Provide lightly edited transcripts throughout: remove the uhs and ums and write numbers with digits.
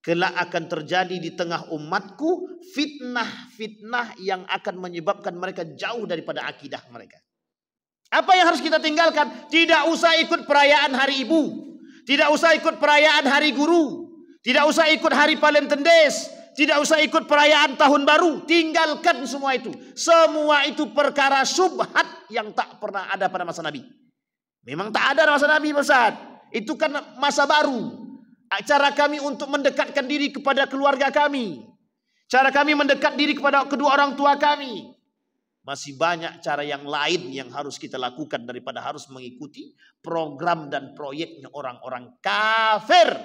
kelak akan terjadi di tengah umatku fitnah-fitnah yang akan menyebabkan mereka jauh daripada akidah mereka. Apa yang harus kita tinggalkan? Tidak usah ikut perayaan hari ibu, tidak usah ikut perayaan hari guru, tidak usah ikut hari Valentendes, tidak usah ikut perayaan tahun baru. Tinggalkan semua itu. Semua itu perkara syubhat yang tak pernah ada pada masa Nabi. Memang tak ada masa Nabi, Ustaz. Itu kan masa baru. Cara kami untuk mendekatkan diri kepada keluarga kami, cara kami mendekat diri kepada kedua orang tua kami. Masih banyak cara yang lain yang harus kita lakukan daripada harus mengikuti program dan proyeknya orang-orang kafir.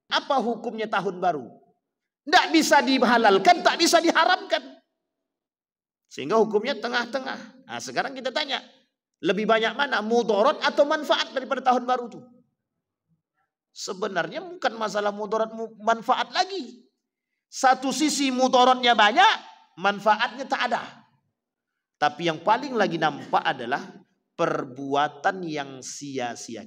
Apa hukumnya tahun baru? Tidak bisa dihalalkan, tak bisa diharamkan. Sehingga hukumnya tengah-tengah. Nah, sekarang kita tanya, lebih banyak mana, mudarat atau manfaat daripada tahun baru itu? Sebenarnya bukan masalah mudarat manfaat lagi. Satu sisi mudaratnya banyak, manfaatnya tak ada. Tapi yang paling lagi nampak adalah perbuatan yang sia-sia.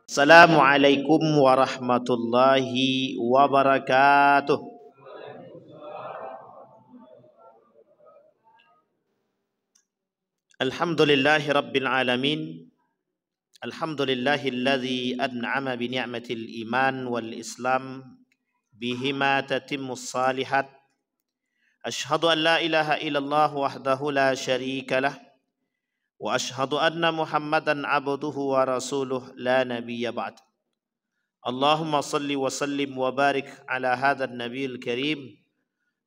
Assalamualaikum warahmatullahi wabarakatuh. Alhamdulillahi rabbil alamin. Alhamdulillahilladzi an'ama bi ni'matil iman wal islam bihima tatimmus salihat. Asyhadu an la ilaha illallah wahdahu la syarika lah wa asyhadu anna Muhammadan abduhu wa rasuluh la nabiyya ba'd. Allahumma salli wa sallim wa barik ala hadzal nabiyil karim.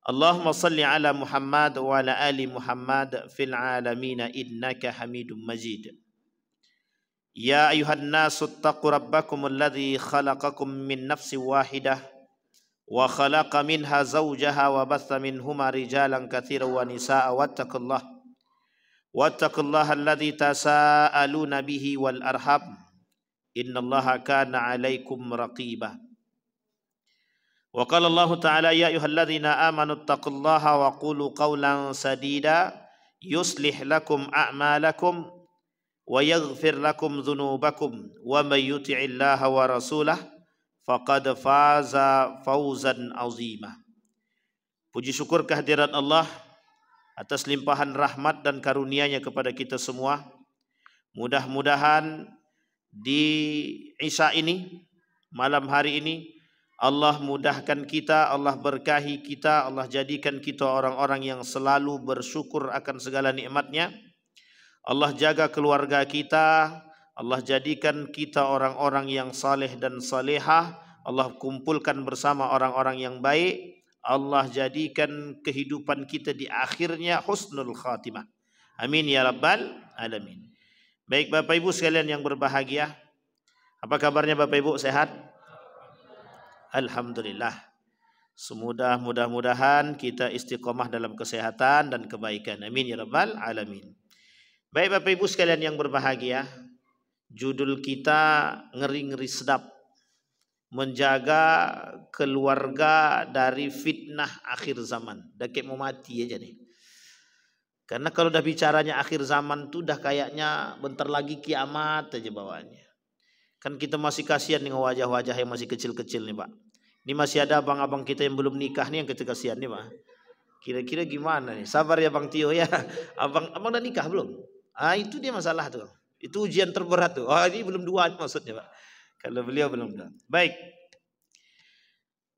Allahumma salli ala Muhammad wa ala ali Muhammad fil alamin innaka Hamidum Majid. Ya ayuhan nasu attaqu rabbakum alladhi khalaqakum min nafsin wahidah wa khalaqa minha zawjaha wa batha minhuma rijalan katsiran wa nisaa wattaqullaha alladhi tasaaluna bihi wal arham innallaha kana 'alaikum raqiba. Wa qala Allah ta'ala ya ayyuhalladzina amanu taqullaha wa qulu qawlan sadida yuslih lakum a'malakum wa yaghfir lakum dhunubakum wa may yuti'illaha wa rasulah faqad faza fawzan azima. Puji syukur kehadirat Allah atas limpahan rahmat dan karunia-Nya kepada kita semua. Mudah-mudahan di Isya ini, malam hari ini, Allah mudahkan kita, Allah berkahi kita, Allah jadikan kita orang-orang yang selalu bersyukur akan segala nikmat-Nya. Allah jaga keluarga kita, Allah jadikan kita orang-orang yang saleh dan salehah, Allah kumpulkan bersama orang-orang yang baik, Allah jadikan kehidupan kita di akhirnya husnul khatimah. Amin ya rabbal alamin. Baik Bapak Ibu sekalian yang berbahagia, apa kabarnya Bapak Ibu, sehat? Alhamdulillah. Mudah-mudahan kita istiqomah dalam kesehatan dan kebaikan. Amin ya rabbal alamin. Baik Bapak Ibu sekalian yang berbahagia, judul kita ngeri-ngeri sedap, menjaga keluarga dari fitnah akhir zaman. Dah kayak mau mati aja nih. Karena kalau udah bicaranya akhir zaman tuh dah kayaknya bentar lagi kiamat aja bawaannya. Kan kita masih kasihan dengan wajah-wajah yang masih kecil-kecil nih Pak. Ini masih ada abang-abang kita yang belum nikah nih yang kita kasihan nih Pak. Kira-kira gimana nih? Sabar ya Bang Tio ya. Abang udah nikah belum? Ah itu dia masalah tuh. Itu ujian terberat tuh. Oh ini belum dua maksudnya Pak. Kalau beliau belum dua. Baik.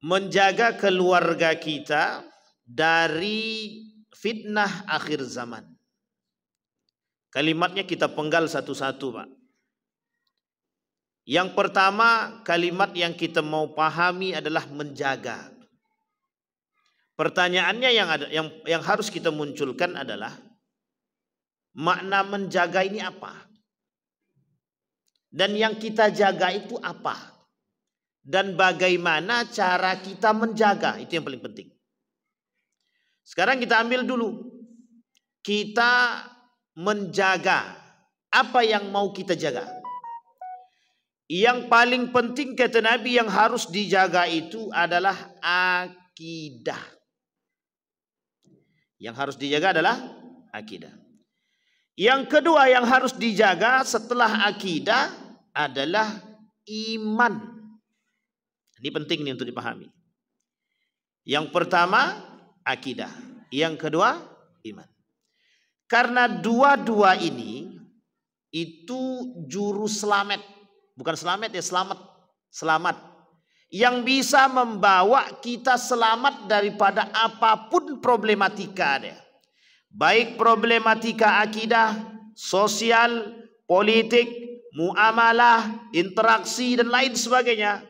Menjaga keluarga kita dari fitnah akhir zaman. Kalimatnya kita penggal satu-satu Pak. Yang pertama, kalimat yang kita mau pahami adalah menjaga. Pertanyaannya yang harus kita munculkan adalah makna menjaga ini apa? Dan yang kita jaga itu apa? Dan bagaimana cara kita menjaga? Itu yang paling penting. Sekarang kita ambil dulu. Kita menjaga. Apa yang mau kita jaga? Yang paling penting kata Nabi yang harus dijaga itu adalah akidah. Yang harus dijaga adalah akidah. Yang kedua yang harus dijaga setelah akidah adalah iman. Ini penting nih untuk dipahami. Yang pertama akidah, yang kedua iman. Karena dua-dua ini itu juru selamat. Bukan selamat ya, selamat. Selamat. Yang bisa membawa kita selamat daripada apapun problematika dia. Baik problematika akidah, sosial, politik, muamalah, interaksi dan lain sebagainya.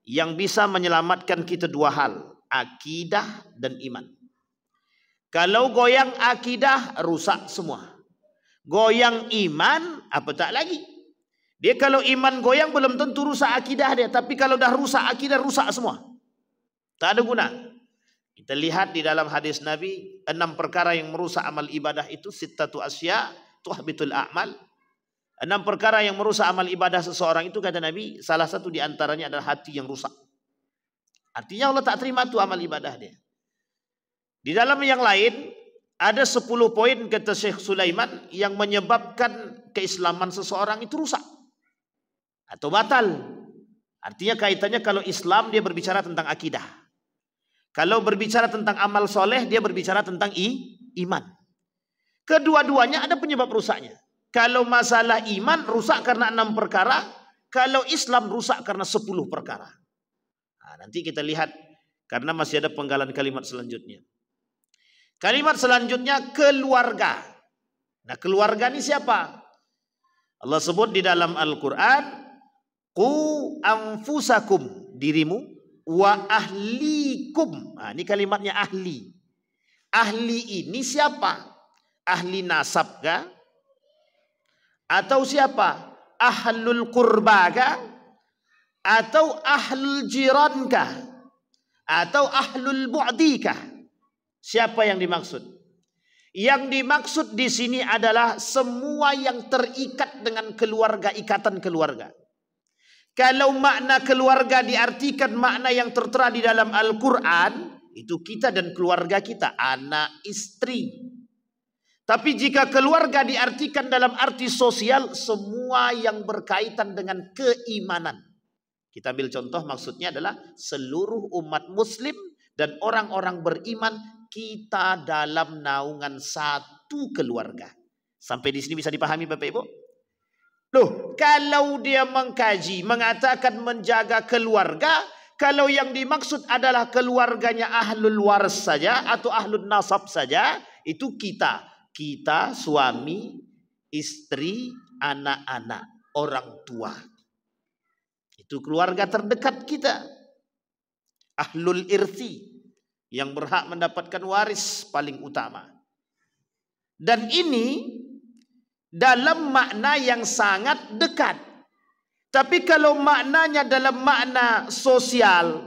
Yang bisa menyelamatkan kita dua hal, akidah dan iman. Kalau goyang akidah, rusak semua. Goyang iman, apa tak lagi. Dia kalau iman goyang belum tentu rusak akidah dia. Tapi kalau dah rusak akidah, rusak semua. Tak ada guna. Kita lihat di dalam hadis Nabi, 6 perkara yang merusak amal ibadah itu, sittatu asya tuhbitul a'mal. 6 perkara yang merusak amal ibadah seseorang itu, kata Nabi, salah satu di antaranya adalah hati yang rusak. Artinya Allah tak terima tu amal ibadah dia. Di dalam yang lain, ada 10 poin kata Syekh Sulaiman yang menyebabkan keislaman seseorang itu rusak atau batal. Artinya kaitannya kalau Islam dia berbicara tentang akidah. Kalau berbicara tentang amal soleh dia berbicara tentang iman. Kedua-duanya ada penyebab rusaknya. Kalau masalah iman rusak karena 6 perkara. Kalau Islam rusak karena 10 perkara. Nah, nanti kita lihat karena masih ada penggalan kalimat selanjutnya. Kalimat selanjutnya keluarga. Nah, keluarga ini siapa? Allah sebut di dalam Al-Quran, qu anfusakum, dirimu, wa ahlikum. Nah, ini kalimatnya ahli. Ahli ini siapa? Ahli nasab kah? Atau siapa? Ahlul qurba kah? Atau ahlul jiran kah? Atau ahlul bu'di kah? Siapa yang dimaksud? Yang dimaksud di sini adalah semua yang terikat dengan keluarga, ikatan keluarga. Kalau makna keluarga diartikan makna yang tertera di dalam Al-Quran, itu kita dan keluarga kita, anak, istri. Tapi jika keluarga diartikan dalam arti sosial, semua yang berkaitan dengan keimanan. Kita ambil contoh, maksudnya adalah seluruh umat muslim dan orang-orang beriman, kita dalam naungan satu keluarga. Sampai di sini bisa dipahami Bapak Ibu? Loh, kalau dia mengkaji, mengatakan menjaga keluarga, kalau yang dimaksud adalah keluarganya ahlul waris saja atau ahlul nasab saja, itu kita. Kita, suami, istri, anak-anak, orang tua. Itu keluarga terdekat kita. Ahlul irthi, yang berhak mendapatkan waris paling utama. Dan ini dalam makna yang sangat dekat. Tapi kalau maknanya dalam makna sosial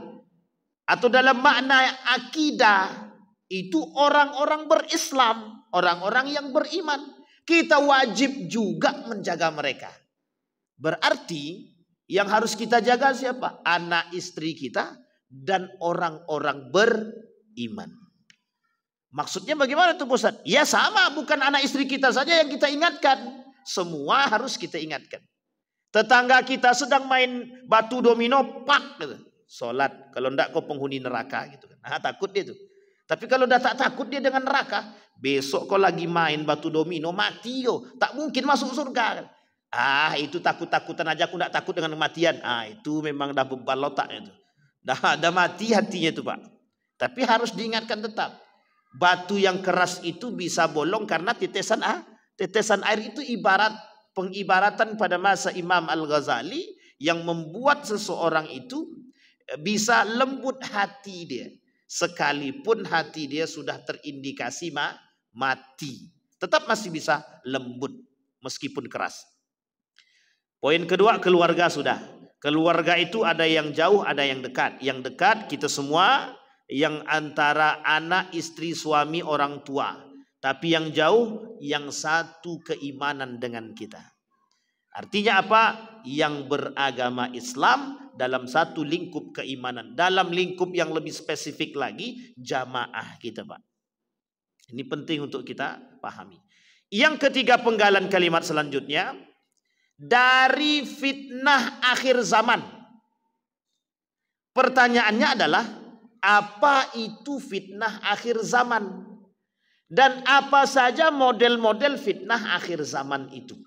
atau dalam makna akidah, itu orang-orang berislam, orang-orang yang beriman. Kita wajib juga menjaga mereka. Berarti yang harus kita jaga siapa? Anak istri kita dan orang-orang beriman. Maksudnya bagaimana tuh Ustaz? Ya sama, bukan anak istri kita saja yang kita ingatkan. Semua harus kita ingatkan. Tetangga kita sedang main batu domino, pak, gitu. Sholat. Kalau enggak kau penghuni neraka gitu kan. Nah, takut dia tuh. Tapi kalau udah tak takut dia dengan neraka, besok kau lagi main batu domino, mati yo. Tak mungkin masuk surga. Ah, itu takut-takutan aja, aku enggak takut dengan kematian. Ah, itu memang dah bebal otaknya itu. Dah mati hatinya itu Pak. Tapi harus diingatkan tetap. Batu yang keras itu bisa bolong karena tetesan air itu ibarat pengibaratan pada masa Imam Al-Ghazali yang membuat seseorang itu bisa lembut hati dia. Sekalipun hati dia sudah terindikasi mati. Tetap masih bisa lembut meskipun keras. Poin kedua, keluarga sudah. Keluarga itu ada yang jauh, ada yang dekat. Yang dekat kita semua, yang antara anak, istri, suami, orang tua. Tapi yang jauh, yang satu keimanan dengan kita. Artinya apa? Yang beragama Islam dalam satu lingkup keimanan. Dalam lingkup yang lebih spesifik lagi, jamaah kita Pak. Ini penting untuk kita pahami. Yang ketiga penggalan kalimat selanjutnya, dari fitnah akhir zaman. Pertanyaannya adalah, apa itu fitnah akhir zaman? Dan apa saja model-model fitnah akhir zaman itu?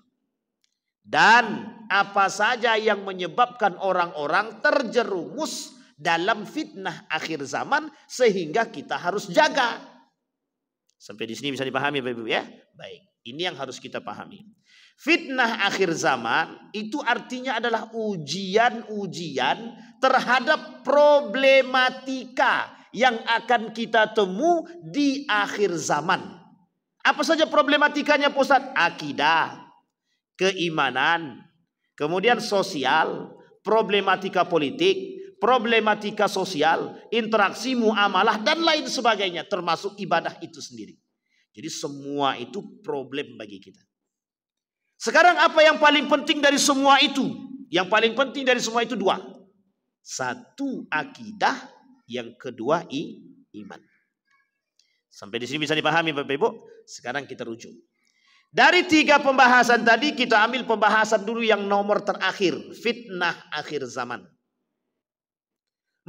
Dan apa saja yang menyebabkan orang-orang terjerumus dalam fitnah akhir zaman sehingga kita harus jaga? Sampai di sini bisa dipahami Bapak Ibu ya? Baik, ini yang harus kita pahami. Fitnah akhir zaman itu artinya adalah ujian-ujian terhadap problematika yang akan kita temu di akhir zaman. Apa saja problematikanya Pak Ustaz? Akidah, keimanan, kemudian sosial, problematika politik, problematika sosial, interaksi muamalah dan lain sebagainya, termasuk ibadah itu sendiri. Jadi semua itu problem bagi kita. Sekarang apa yang paling penting dari semua itu? Yang paling penting dari semua itu dua. Satu akidah, yang kedua iman. Sampai di sini bisa dipahami Bapak Ibu? Sekarang kita rujuk. Dari tiga pembahasan tadi kita ambil pembahasan dulu yang nomor terakhir, fitnah akhir zaman.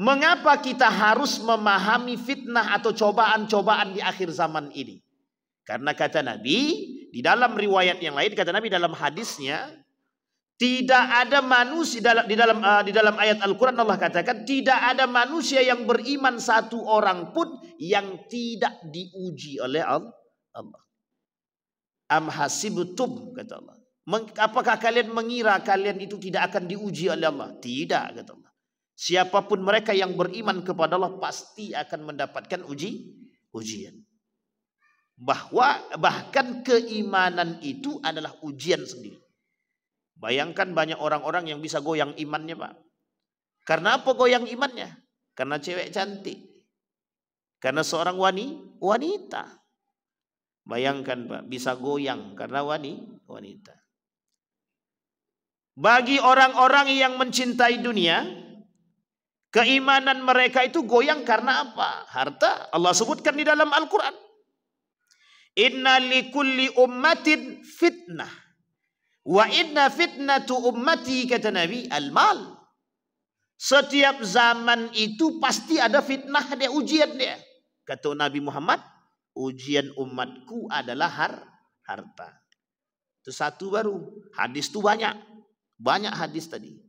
Mengapa kita harus memahami fitnah atau cobaan-cobaan di akhir zaman ini? Karena kata Nabi, di dalam riwayat yang lain, kata Nabi dalam hadisnya, tidak ada manusia di dalam ayat Al-Quran Allah katakan, tidak ada manusia yang beriman satu orang pun yang tidak diuji oleh Allah. Am hasibtum, kata Allah. Apakah kalian mengira kalian itu tidak akan diuji oleh Allah? Tidak, kata Allah. Siapapun mereka yang beriman kepada Allah pasti akan mendapatkan ujian. Bahkan keimanan itu adalah ujian sendiri. Bayangkan banyak orang-orang yang bisa goyang imannya Pak. Karena apa goyang imannya? Karena cewek cantik. Karena seorang wanita. Bayangkan Pak, bisa goyang karena wanita. Bagi orang-orang yang mencintai dunia, keimanan mereka itu goyang karena apa? Harta. Allah sebutkan di dalam Al-Quran. Inna likulli ummatin fitnah. Wa inna fitnatu ummati, kata Nabi, al-mal. Setiap zaman itu pasti ada fitnah, ada ujian dia. Kata Nabi Muhammad, ujian umatku adalah harta. Itu satu baru. Hadis itu banyak. Banyak hadis tadi.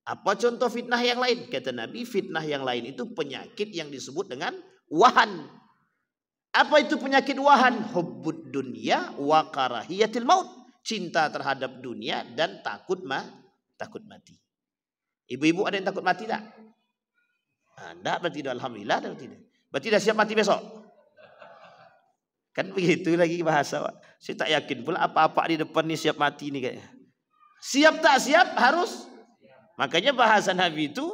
Apa contoh fitnah yang lain? Kata Nabi, fitnah yang lain itu penyakit yang disebut dengan wahan. Apa itu penyakit wahan? Hubbud dunya wa karahiyatil maut. Cinta terhadap dunia dan takut mati. Ibu-ibu ada yang takut mati tak? Tidak, berarti alhamdulillah. Berarti dah siap mati besok? Kan begitu lagi bahasa. Saya tak yakin pula apa-apa di depan ni siap mati ni kayaknya. Siap tak siap harus. Makanya bahasa Nabi itu,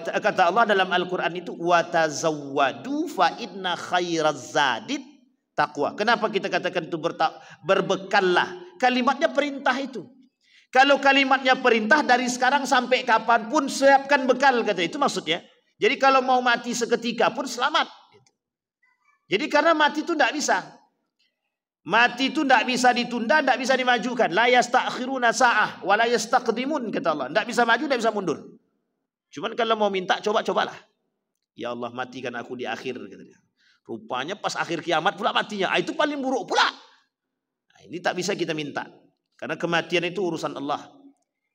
kata Allah dalam Al-Quran itu, watazawwadu fa inna khairaz zadid taqwa. Kenapa kita katakan itu berbekallah? Kalimatnya perintah itu. Kalau kalimatnya perintah, dari sekarang sampai kapanpun siapkan bekal, kata itu maksudnya. Jadi kalau mau mati seketika pun selamat. Jadi karena mati itu tidak bisa. Mati itu tidak bisa ditunda, tidak bisa dimajukan. La yastakhiruna sa'ah wa la yastaqdimun, kata Allah. Tidak bisa maju, tidak bisa mundur. Cuman kalau mau minta, cobalah. Ya Allah, matikan aku di akhir, kata dia. Rupanya pas akhir kiamat pula matinya. Itu paling buruk pula. Nah, ini tak bisa kita minta. Karena kematian itu urusan Allah.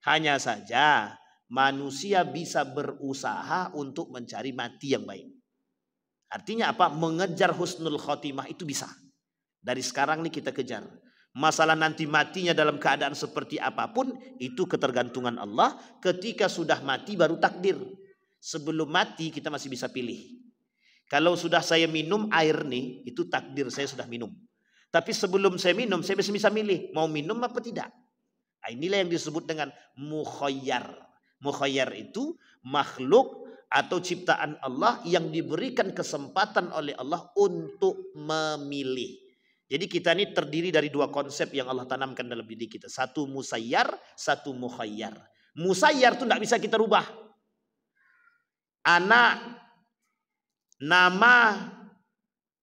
Hanya saja manusia bisa berusaha untuk mencari mati yang baik. Artinya apa? Mengejar husnul khotimah itu bisa. Dari sekarang nih kita kejar. Masalah nanti matinya dalam keadaan seperti apapun, itu ketergantungan Allah. Ketika sudah mati baru takdir. Sebelum mati kita masih bisa pilih. Kalau sudah saya minum air nih, itu takdir saya sudah minum. Tapi sebelum saya minum, saya masih bisa milih. Mau minum apa tidak. Nah, inilah yang disebut dengan mukhayyar. Mukhayyar itu makhluk atau ciptaan Allah yang diberikan kesempatan oleh Allah untuk memilih. Jadi kita ini terdiri dari dua konsep yang Allah tanamkan dalam diri kita. Satu musayyar, satu mukhayyar. Musayyar itu tidak bisa kita rubah. Anak, nama,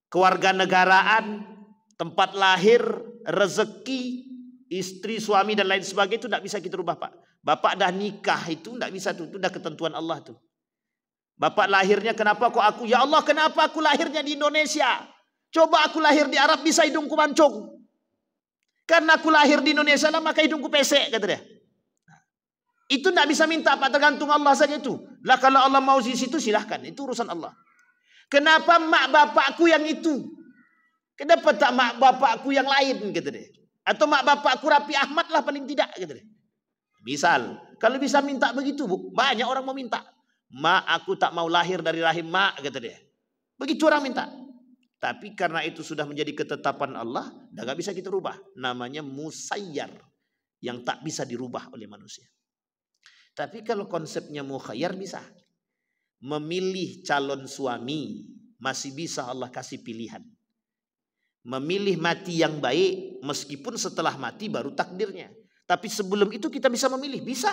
kewarganegaraan, tempat lahir, rezeki, istri, suami dan lain sebagainya itu tidak bisa kita rubah, Pak. Bapak dah nikah itu tidak bisa tuh, itu dah ketentuan Allah tuh. Bapak lahirnya kenapa kok aku, ya Allah kenapa aku lahirnya di Indonesia? Coba aku lahir di Arab bisa hidungku mancung. Karena aku lahir di Indonesia lah maka hidungku pesek, kata dia. Itu tidak bisa minta, Pak, tergantung Allah saja itu. Lah kalau Allah mau di situ silahkan, itu urusan Allah. Kenapa mak bapakku yang itu? Kenapa tak mak bapakku yang lain, kata dia. Atau mak bapakku Rapi Ahmad lah paling tidak, kata dia. Misal, kalau bisa minta begitu, Bu, banyak orang mau minta. Mak, aku tak mau lahir dari rahim mak, kata dia. Begitu orang minta. Tapi karena itu sudah menjadi ketetapan Allah, dah gak bisa kita rubah. Namanya musayyar, yang tak bisa dirubah oleh manusia. Tapi kalau konsepnya mukhayyar bisa. Memilih calon suami, masih bisa Allah kasih pilihan. Memilih mati yang baik, meskipun setelah mati baru takdirnya. Tapi sebelum itu kita bisa memilih, bisa.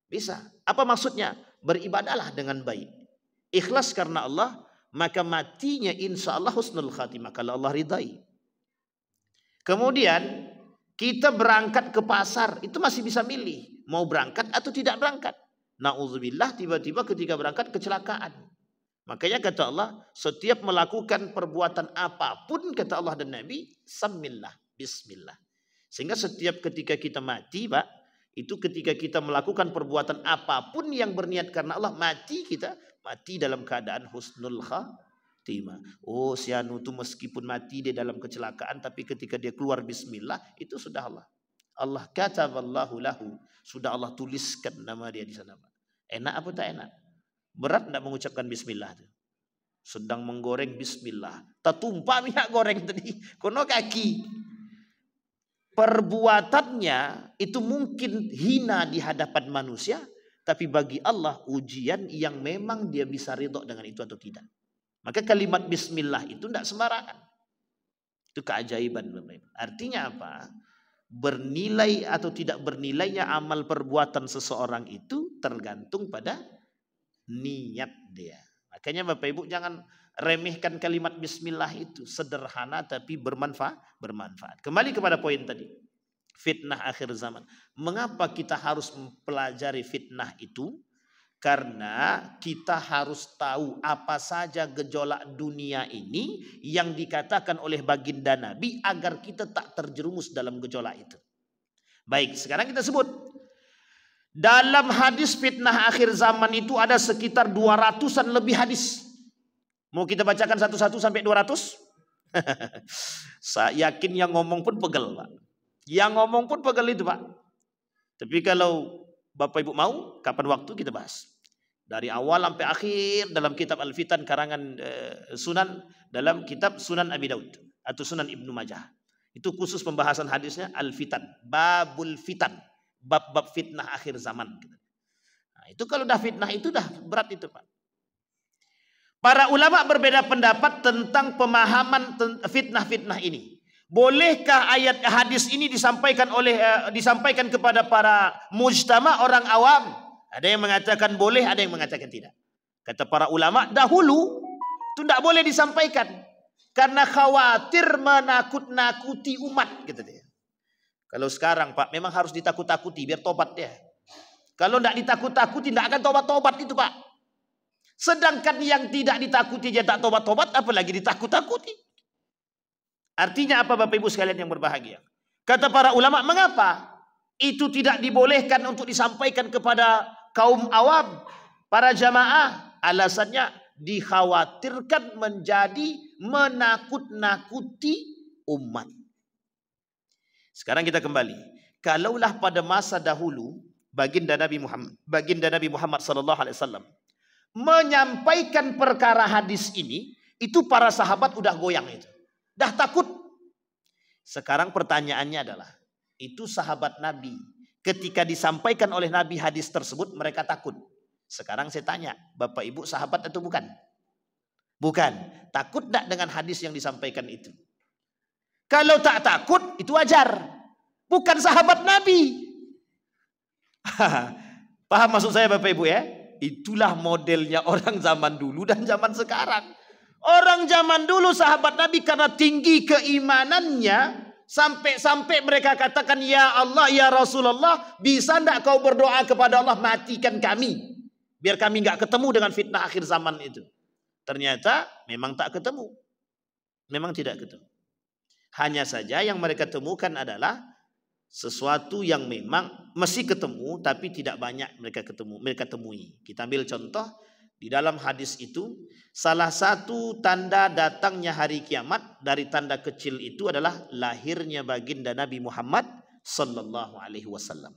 Bisa. Apa maksudnya? Beribadahlah dengan baik. Ikhlas karena Allah, maka matinya insya Allah husnul khatimah kalau Allah ridai. Kemudian kita berangkat ke pasar, itu masih bisa milih. Mau berangkat atau tidak berangkat. Na'udzubillah, tiba-tiba ketika berangkat kecelakaan. Makanya kata Allah, setiap melakukan perbuatan apapun, kata Allah dan Nabi, samillah, bismillah. Sehingga setiap ketika kita mati, Pak, itu ketika kita melakukan perbuatan apapun yang berniat karena Allah, mati kita, mati dalam keadaan husnul khatimah. Oh, si anu itu meskipun mati dia dalam kecelakaan, tapi ketika dia keluar bismillah, itu sudah Allah. Allah kataballahu lahu, sudah Allah tuliskan nama dia di sana, Pak. Enak apa tak enak? Berat tidak mengucapkan bismillah itu. Sedang menggoreng bismillah, tertumpah minyak goreng tadi, kono kaki. Perbuatannya itu mungkin hina di hadapan manusia, tapi bagi Allah ujian yang memang dia bisa ridho dengan itu atau tidak. Maka kalimat bismillah itu tidak sembarangan. Itu keajaiban. Artinya apa? Bernilai atau tidak bernilainya amal perbuatan seseorang itu tergantung pada niat dia. Makanya Bapak Ibu jangan remehkan kalimat bismillah itu. Sederhana tapi bermanfaat. Kembali kepada poin tadi. Fitnah akhir zaman. Mengapa kita harus mempelajari fitnah itu? Karena kita harus tahu apa saja gejolak dunia ini yang dikatakan oleh baginda Nabi agar kita tak terjerumus dalam gejolak itu. Baik, sekarang kita sebut. Dalam hadis fitnah akhir zaman itu ada sekitar 200-an lebih hadis. Mau kita bacakan satu-satu sampai 200? Saya yakin yang ngomong pun pegel, Pak. Yang ngomong pun pegel itu, Pak. Tapi kalau Bapak Ibu mau, kapan waktu kita bahas. Dari awal sampai akhir dalam kitab Al-Fitan karangan Sunan, dalam kitab Sunan Abi Daud atau Sunan Ibnu Majah. Itu khusus pembahasan hadisnya Al-Fitan, babul fitan, bab-bab fitnah akhir zaman. Nah, itu kalau dah fitnah itu dah berat itu, Pak. Para ulama berbeda pendapat tentang pemahaman fitnah-fitnah ini. Bolehkah ayat hadis ini disampaikan kepada para mujtama, orang awam? Ada yang mengatakan boleh, ada yang mengatakan tidak. Kata para ulama, dahulu itu tidak boleh disampaikan karena khawatir menakut-nakuti umat, gitu dia. Kalau sekarang, Pak, memang harus ditakut-takuti biar tobat dia. Kalau tidak ditakut-takuti tidak akan tobat-tobat itu, Pak. Sedangkan yang tidak ditakuti dia tak tobat-tobat, apalagi ditakut-takuti. Artinya apa, Bapak Ibu sekalian yang berbahagia? Kata para ulama, mengapa itu tidak dibolehkan untuk disampaikan kepada kaum awam, para jamaah? Alasannya dikhawatirkan menjadi menakut-nakuti umat. Sekarang kita kembali. Kalaulah pada masa dahulu baginda Nabi Muhammad sallallahu alaihi wasallam menyampaikan perkara hadis ini, itu para sahabat udah goyang itu. Dah takut. Sekarang pertanyaannya adalah, itu sahabat Nabi ketika disampaikan oleh Nabi hadis tersebut mereka takut. Sekarang saya tanya, Bapak Ibu sahabat atau bukan? Bukan. Takut tak dengan hadis yang disampaikan itu? Kalau tak takut itu wajar. Bukan sahabat Nabi. Paham maksud saya, Bapak Ibu ya? Itulah modelnya orang zaman dulu dan zaman sekarang. Orang zaman dulu sahabat Nabi karena tinggi keimanannya, sampai mereka katakan, ya Allah, ya Rasulullah, bisa enggak kau berdoa kepada Allah matikan kami, biar kami enggak ketemu dengan fitnah akhir zaman itu. Ternyata memang tak ketemu. Memang tidak ketemu. Hanya saja yang mereka temukan adalah sesuatu yang memang mesti ketemu, tapi tidak banyak mereka temui. Kita ambil contoh. Di dalam hadis itu, salah satu tanda datangnya hari kiamat dari tanda kecil itu adalah lahirnya baginda Nabi Muhammad sallallahu alaihi wasallam.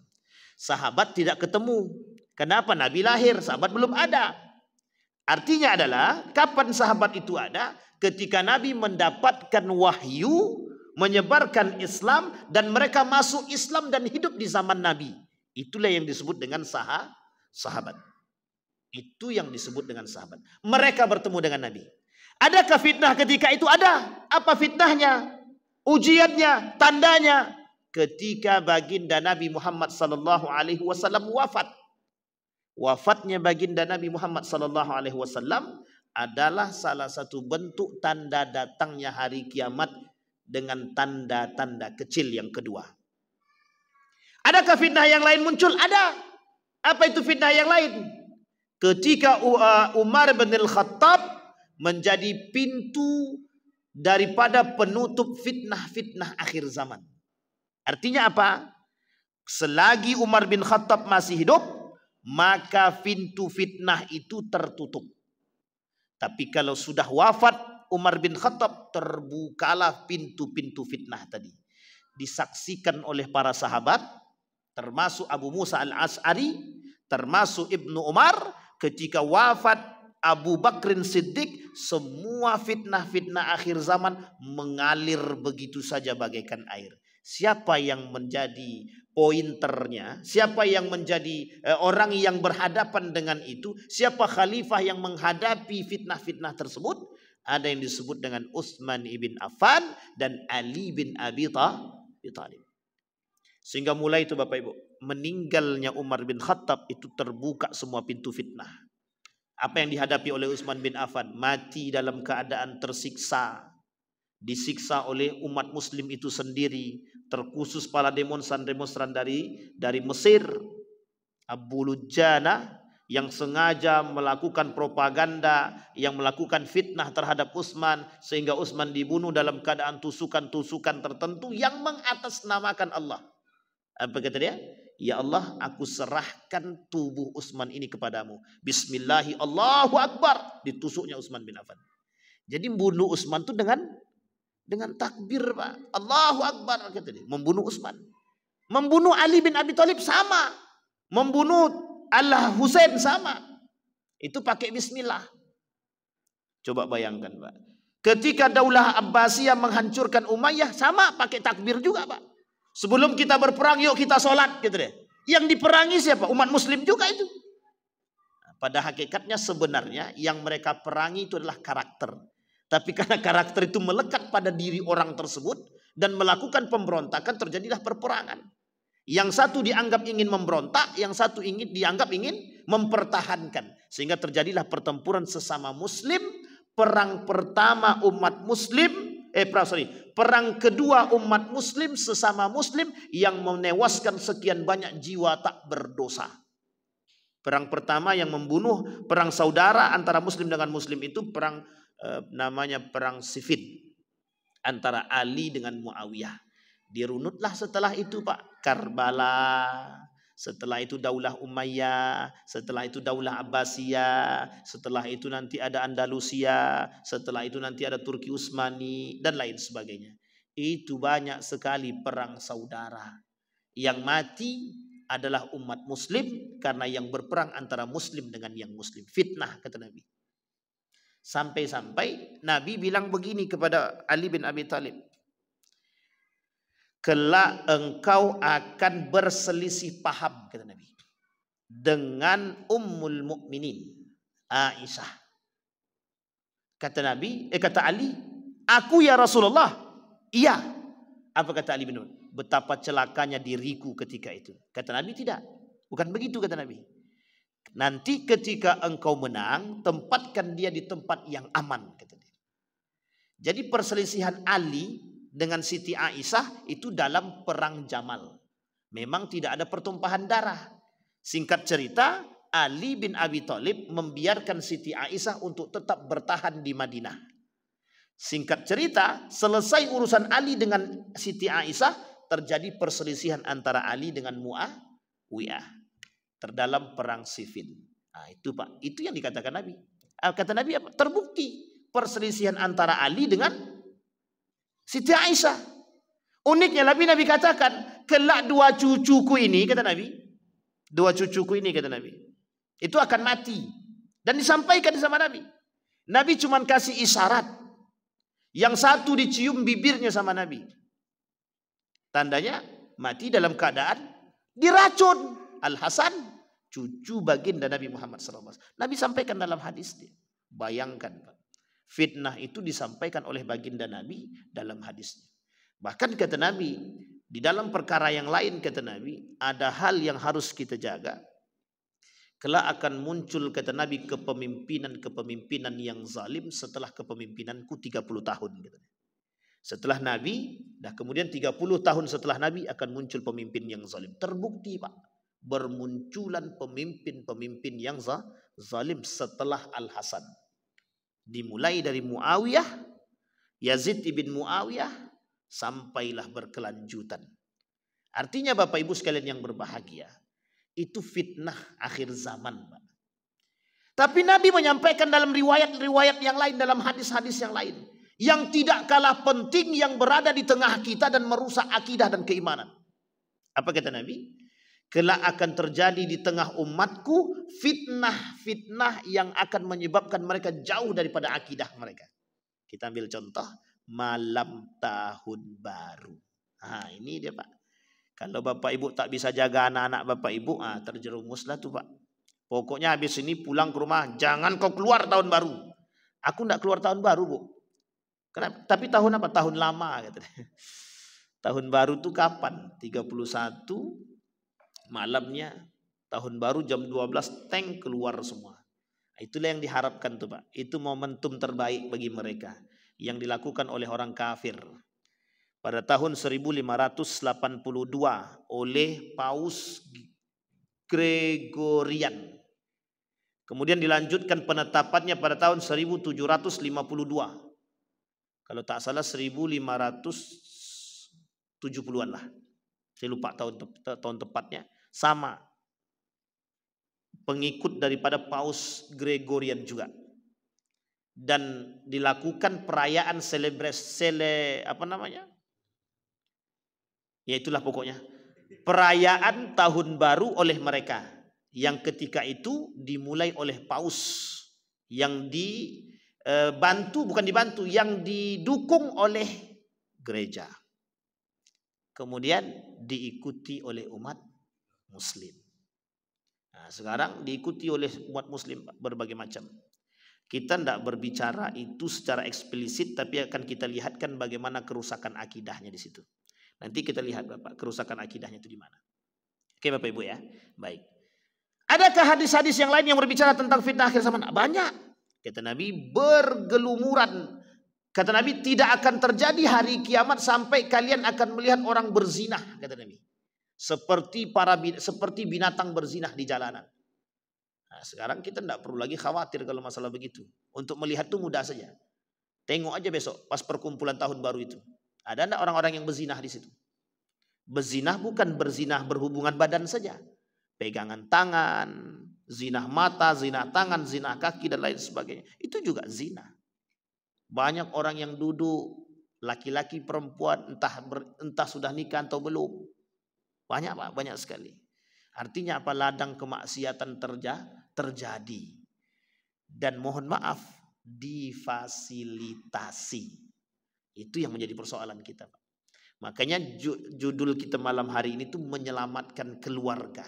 Sahabat tidak ketemu. Kenapa Nabi lahir? Sahabat belum ada. Artinya adalah kapan sahabat itu ada? Ketika Nabi mendapatkan wahyu, menyebarkan Islam, dan mereka masuk Islam dan hidup di zaman Nabi. Itulah yang disebut dengan sahabat. Itu yang disebut dengan sahabat. Mereka bertemu dengan Nabi. Adakah fitnah ketika itu? Ada. Apa fitnahnya? Ujiannya, tandanya. Ketika baginda Nabi Muhammad sallallahu alaihi wasallam wafat. Wafatnya baginda Nabi Muhammad sallallahu alaihi wasallam adalah salah satu bentuk tanda datangnya hari kiamat dengan tanda-tanda kecil yang kedua. Adakah fitnah yang lain muncul? Ada. Apa itu fitnah yang lain? Ketika Umar bin Al-Khattab menjadi pintu daripada penutup fitnah-fitnah akhir zaman. Artinya apa? Selagi Umar bin Khattab masih hidup, maka pintu fitnah itu tertutup. Tapi kalau sudah wafat Umar bin Khattab, terbukalah pintu-pintu fitnah tadi. Disaksikan oleh para sahabat, termasuk Abu Musa al-Ash'ari, termasuk Ibnu Umar. Ketika wafat Abu Bakrin Siddiq, semua fitnah-fitnah akhir zaman mengalir begitu saja bagaikan air. Siapa yang menjadi pointernya? Siapa yang menjadi orang yang berhadapan dengan itu? Siapa khalifah yang menghadapi fitnah-fitnah tersebut? Ada yang disebut dengan Utsman ibn Affan dan Ali bin Abi Thalib. Sehingga mulai itu Bapak Ibu, meninggalnya Umar bin Khattab itu terbuka semua pintu fitnah. Apa yang dihadapi oleh Utsman bin Affan? Mati dalam keadaan tersiksa. Disiksa oleh umat muslim itu sendiri. Terkhusus para demonstran dari Mesir. Abu Lujana yang sengaja melakukan propaganda, yang melakukan fitnah terhadap Utsman, sehingga Utsman dibunuh dalam keadaan tusukan-tusukan tertentu yang mengatasnamakan Allah. Apa kata dia? Ya Allah, aku serahkan tubuh Utsman ini kepadamu. Bismillahi Allahu Akbar. Ditusuknya Utsman bin Affan. Jadi membunuh Utsman itu dengan takbir, Pak. Allahu Akbar kata dia. Membunuh Utsman. Membunuh Ali bin Abi Thalib sama. Membunuh Al-Husain sama. Itu pakai bismillah. Coba bayangkan, Pak. Ketika Daulah Abbasiyah menghancurkan Umayyah, sama pakai takbir juga, Pak. Sebelum kita berperang, yuk kita sholat, gitu deh. Yang diperangi siapa? Umat muslim juga itu. Pada hakikatnya sebenarnya yang mereka perangi itu adalah karakter. Tapi karena karakter itu melekat pada diri orang tersebut dan melakukan pemberontakan, terjadilah perperangan. Yang satu dianggap ingin memberontak, yang satu dianggap ingin mempertahankan. Sehingga terjadilah pertempuran sesama muslim. Perang pertama umat muslim, perang kedua umat muslim sesama muslim yang menewaskan sekian banyak jiwa tak berdosa. Perang pertama yang membunuh, perang saudara antara muslim dengan muslim itu perang namanya perang Siffin antara Ali dengan Muawiyah. Dirunutlah setelah itu Pak Karbala, setelah itu Daulah Umayyah, setelah itu Daulah Abbasiyah, setelah itu nanti ada Andalusia, setelah itu nanti ada Turki Utsmani dan lain sebagainya. Itu banyak sekali perang saudara. Yang mati adalah umat muslim karena yang berperang antara muslim dengan yang muslim. Fitnah kata Nabi. Sampai-sampai Nabi bilang begini kepada Ali bin Abi Thalib. Kelak engkau akan berselisih paham kata Nabi dengan Ummul Mukminin Aisyah. Kata Nabi, kata Ali, aku ya Rasulullah. Iya. Apa kata Ali bin Abi? Betapa celakanya diriku ketika itu. Kata Nabi tidak. Bukan begitu kata Nabi. Nanti ketika engkau menang, tempatkan dia di tempat yang aman kata dia. Jadi perselisihan Ali dengan Siti Aisyah itu dalam perang Jamal. Memang tidak ada pertumpahan darah. Singkat cerita, Ali bin Abi Thalib membiarkan Siti Aisyah untuk tetap bertahan di Madinah. Singkat cerita, selesai urusan Ali dengan Siti Aisyah, terjadi perselisihan antara Ali dengan Muawiyah terdalam perang Siffin. Nah, itu Pak, itu yang dikatakan Nabi. Kata Nabi apa? Terbukti perselisihan antara Ali dengan Siti Aisyah. Uniknya Nabi katakan, kelak dua cucuku ini, kata Nabi, dua cucuku ini, kata Nabi, itu akan mati. Dan disampaikan sama Nabi. Nabi cuma kasih isyarat. Yang satu dicium bibirnya sama Nabi. Tandanya mati dalam keadaan diracun. Al-Hasan, cucu baginda Nabi Muhammad SAW. Nabi sampaikan dalam hadis dia. Bayangkan Pak. Fitnah itu disampaikan oleh baginda Nabi dalam hadisnya. Bahkan kata Nabi, di dalam perkara yang lain kata Nabi, ada hal yang harus kita jaga. Kelak akan muncul kata Nabi kepemimpinan yang zalim setelah kepemimpinanku 30 tahun. Setelah Nabi, kemudian 30 tahun setelah Nabi akan muncul pemimpin yang zalim. Terbukti Pak, bermunculan pemimpin-pemimpin yang zalim setelah Al-Hasan. Dimulai dari Muawiyah, Yazid ibn Muawiyah, sampailah berkelanjutan. Artinya Bapak Ibu sekalian yang berbahagia, itu fitnah akhir zaman, Pak. Tapi Nabi menyampaikan dalam riwayat-riwayat yang lain, dalam hadis-hadis yang lain, yang tidak kalah penting yang berada di tengah kita dan merusak akidah dan keimanan. Apa kata Nabi? Kelak akan terjadi di tengah umatku fitnah-fitnah yang akan menyebabkan mereka jauh daripada akidah mereka. Kita ambil contoh malam tahun baru. Nah, ini dia Pak. Kalau Bapak Ibu tak bisa jaga anak-anak Bapak Ibu, terjerumuslah tuh Pak. Pokoknya habis ini pulang ke rumah, jangan kau keluar tahun baru. Aku enggak keluar tahun baru, Bu. Kenapa? Tapi tahun apa? Tahun lama katanya. Tahun baru tuh kapan? 31 malamnya tahun baru jam 12 tank keluar semua. Itulah yang diharapkan tuh Pak. Itu momentum terbaik bagi mereka yang dilakukan oleh orang kafir. Pada tahun 1582 oleh Paus Gregorian. Kemudian dilanjutkan penetapannya pada tahun 1752. Kalau tak salah 1570-an lah. Saya lupa tahun tepatnya. Sama. Pengikut daripada Paus Gregorian juga. Dan dilakukan perayaan ya itulah pokoknya. Perayaan tahun baru oleh mereka. Yang ketika itu dimulai oleh Paus. Yang yang didukung oleh gereja. Kemudian diikuti oleh umat muslim. Nah, sekarang diikuti oleh umat muslim berbagai macam. Kita tidak berbicara itu secara eksplisit, tapi akan kita lihatkan bagaimana kerusakan akidahnya di situ. Nanti kita lihat Bapak, kerusakan akidahnya itu di mana. Oke Bapak Ibu ya. Baik. Adakah hadis-hadis yang lain yang berbicara tentang fitnah akhir zaman? Banyak. Kata Nabi, bergelumuran. Kata Nabi, tidak akan terjadi hari kiamat sampai kalian akan melihat orang berzinah, kata Nabi. Seperti binatang berzinah di jalanan. Nah, sekarang kita tidak perlu lagi khawatir kalau masalah begitu. Untuk melihat itu mudah saja. Tengok aja besok pas perkumpulan tahun baru itu. Ada enggak orang-orang yang berzinah di situ? Berzinah bukan berzinah berhubungan badan saja. Pegangan tangan, zinah mata, zinah tangan, zinah kaki dan lain sebagainya. Itu juga zina. Banyak orang yang duduk, laki-laki perempuan, entah sudah nikah atau belum. Banyak Pak, banyak sekali. Artinya apa? Ladang kemaksiatan terjadi. Dan mohon maaf, difasilitasi. Itu yang menjadi persoalan kita Pak. Makanya judul kita malam hari ini tuh menyelamatkan keluarga.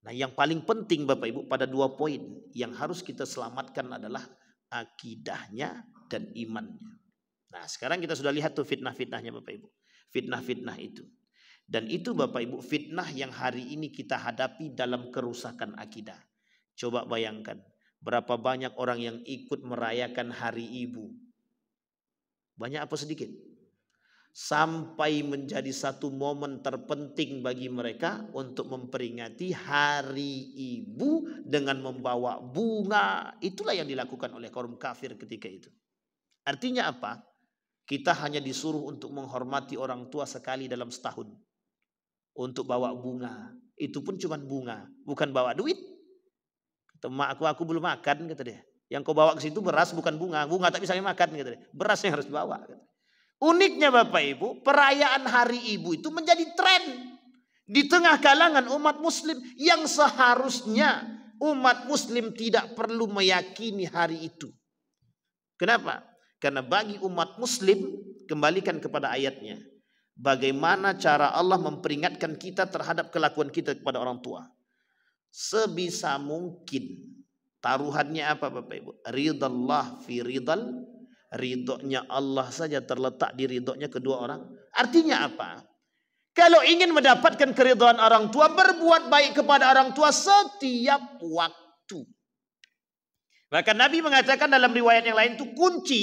Nah yang paling penting Bapak Ibu pada 2 poin yang harus kita selamatkan adalah akidahnya dan imannya. Nah sekarang kita sudah lihat tuh fitnah-fitnahnya Bapak Ibu. Fitnah-fitnah itu. Dan itu Bapak Ibu fitnah yang hari ini kita hadapi dalam kerusakan akidah. Coba bayangkan berapa banyak orang yang ikut merayakan hari ibu. Banyak apa sedikit? Sampai menjadi satu momen terpenting bagi mereka untuk memperingati hari ibu dengan membawa bunga. Itulah yang dilakukan oleh kaum kafir ketika itu. Artinya apa? Kita hanya disuruh untuk menghormati orang tua sekali dalam setahun. Untuk bawa bunga. Itu pun cuma bunga, bukan bawa duit. Kata mak aku belum makan, kata dia. Yang kau bawa ke situ beras bukan bunga. Bunga tak bisa makan, kata dia. Beras yang harus dibawa. Kata. Uniknya Bapak Ibu, perayaan hari ibu itu menjadi tren di tengah kalangan umat muslim yang seharusnya umat muslim tidak perlu meyakini hari itu. Kenapa? Karena bagi umat muslim, kembalikan kepada ayatnya, bagaimana cara Allah memperingatkan kita terhadap kelakuan kita kepada orang tua. Sebisa mungkin, taruhannya apa Bapak Ibu? Ridallah fi ridal, ridhonya Allah saja terletak di ridhonya kedua orang. Artinya apa? Kalau ingin mendapatkan keridhaan orang tua, berbuat baik kepada orang tua setiap waktu. Bahkan Nabi mengatakan dalam riwayat yang lain itu kunci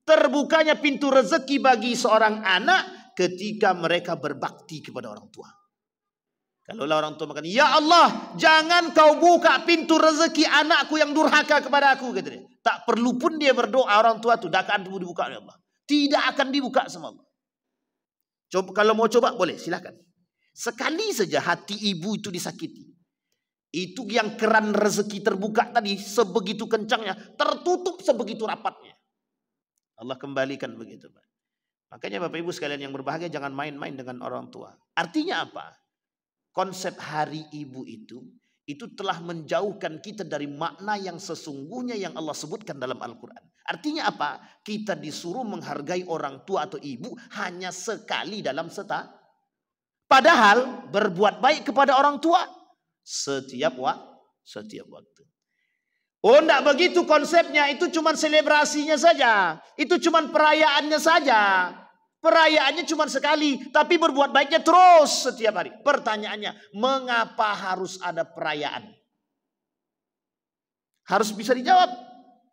terbukanya pintu rezeki bagi seorang anak ketika mereka berbakti kepada orang tua. Kalau orang tua makan, ya Allah, jangan kau buka pintu rezeki anakku yang durhaka kepada aku, kata dia. Tak perlu pun dia berdoa, orang tua itu tidak akan dibuka oleh Allah. Tidak akan dibuka sama Allah. Coba, kalau mau coba boleh, silakan. Sekali saja hati ibu itu disakiti. Itu yang keran rezeki terbuka tadi sebegitu kencangnya, tertutup sebegitu rapatnya. Allah kembalikan begitu, Pak. Makanya Bapak Ibu sekalian yang berbahagia, jangan main-main dengan orang tua. Artinya apa? Konsep hari ibu itu telah menjauhkan kita dari makna yang sesungguhnya yang Allah sebutkan dalam Al-Quran. Artinya apa? Kita disuruh menghargai orang tua atau ibu hanya sekali dalam setahun. Padahal berbuat baik kepada orang tua setiap waktu. Oh, enggak begitu konsepnya. Itu cuma selebrasinya saja. Itu cuma perayaannya saja. Perayaannya cuma sekali, tapi berbuat baiknya terus setiap hari. Pertanyaannya, mengapa harus ada perayaan? Harus bisa dijawab.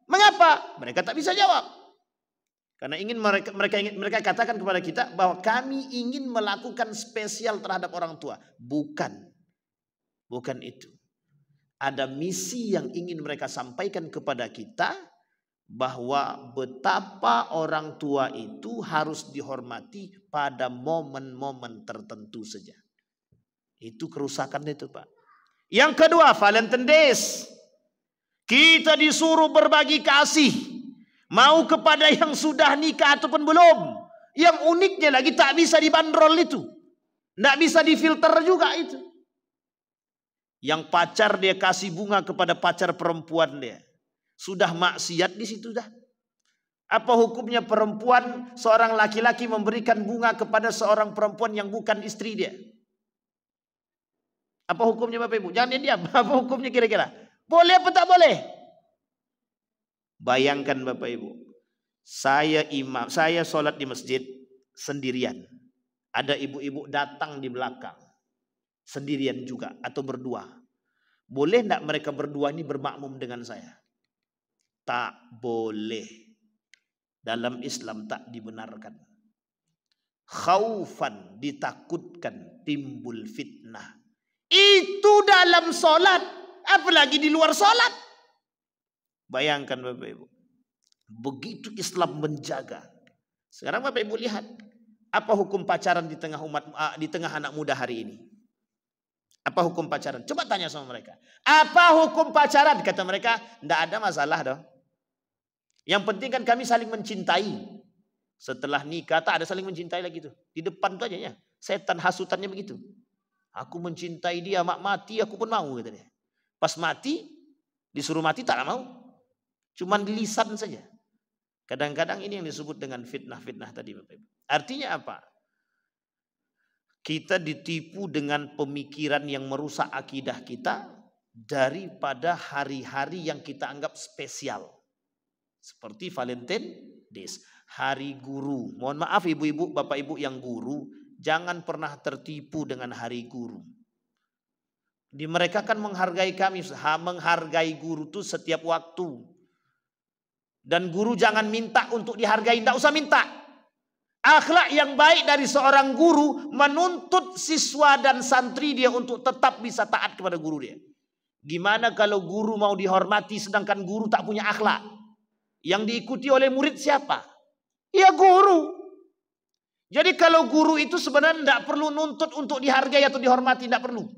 Mengapa? Mereka tak bisa jawab. Karena mereka katakan kepada kita bahwa kami ingin melakukan spesial terhadap orang tua. Bukan itu. Ada misi yang ingin mereka sampaikan kepada kita, bahwa betapa orang tua itu harus dihormati pada momen-momen tertentu saja. Itu kerusakan itu, Pak. Yang kedua, Valentine Days. Kita disuruh berbagi kasih, mau kepada yang sudah nikah ataupun belum. Yang uniknya lagi tak bisa dibanderol itu, tidak bisa difilter juga itu. Yang pacar dia kasih bunga kepada pacar perempuan dia, sudah maksiat di situ dah. Apa hukumnya perempuan, seorang laki-laki memberikan bunga kepada seorang perempuan yang bukan istri dia? Apa hukumnya Bapak Ibu? Jangan diam. Apa hukumnya kira-kira? Boleh apa tak boleh? Bayangkan Bapak Ibu, saya sholat di masjid sendirian. Ada ibu-ibu datang di belakang sendirian juga atau berdua. Boleh tidak mereka berdua ini bermakmum dengan saya? Tak boleh. Dalam Islam tak dibenarkan. Khaufan, ditakutkan timbul fitnah. Itu dalam sholat, apalagi di luar sholat. Bayangkan Bapak Ibu, begitu Islam menjaga. Sekarang Bapak Ibu lihat, apa hukum pacaran di tengah anak muda hari ini? Apa hukum pacaran? Coba tanya sama mereka. Apa hukum pacaran? Kata mereka, tidak ada masalah dong. Yang penting kan kami saling mencintai. Setelah nikah tak ada saling mencintai lagi tuh. Di depan tuh aja ya. Setan hasutannya begitu. Aku mencintai dia, mak mati aku pun mau, kata dia. Pas mati, disuruh mati tak mau. Cuman di lisan saja. Kadang-kadang ini yang disebut dengan fitnah-fitnah tadi Bapak Ibu. Artinya apa? Kita ditipu dengan pemikiran yang merusak akidah kita daripada hari-hari yang kita anggap spesial. Seperti Valentine Days, hari guru. Mohon maaf ibu-ibu, bapak-ibu yang guru, jangan pernah tertipu dengan hari guru. Mereka kan menghargai kami, menghargai guru itu setiap waktu. Dan guru jangan minta untuk dihargai, tidak usah minta. Akhlak yang baik dari seorang guru menuntut siswa dan santri dia untuk tetap bisa taat kepada guru dia. Gimana kalau guru mau dihormati sedangkan guru tak punya akhlak? Yang diikuti oleh murid siapa? Ya guru. Jadi kalau guru itu sebenarnya tidak perlu nuntut untuk dihargai atau dihormati, tidak perlu.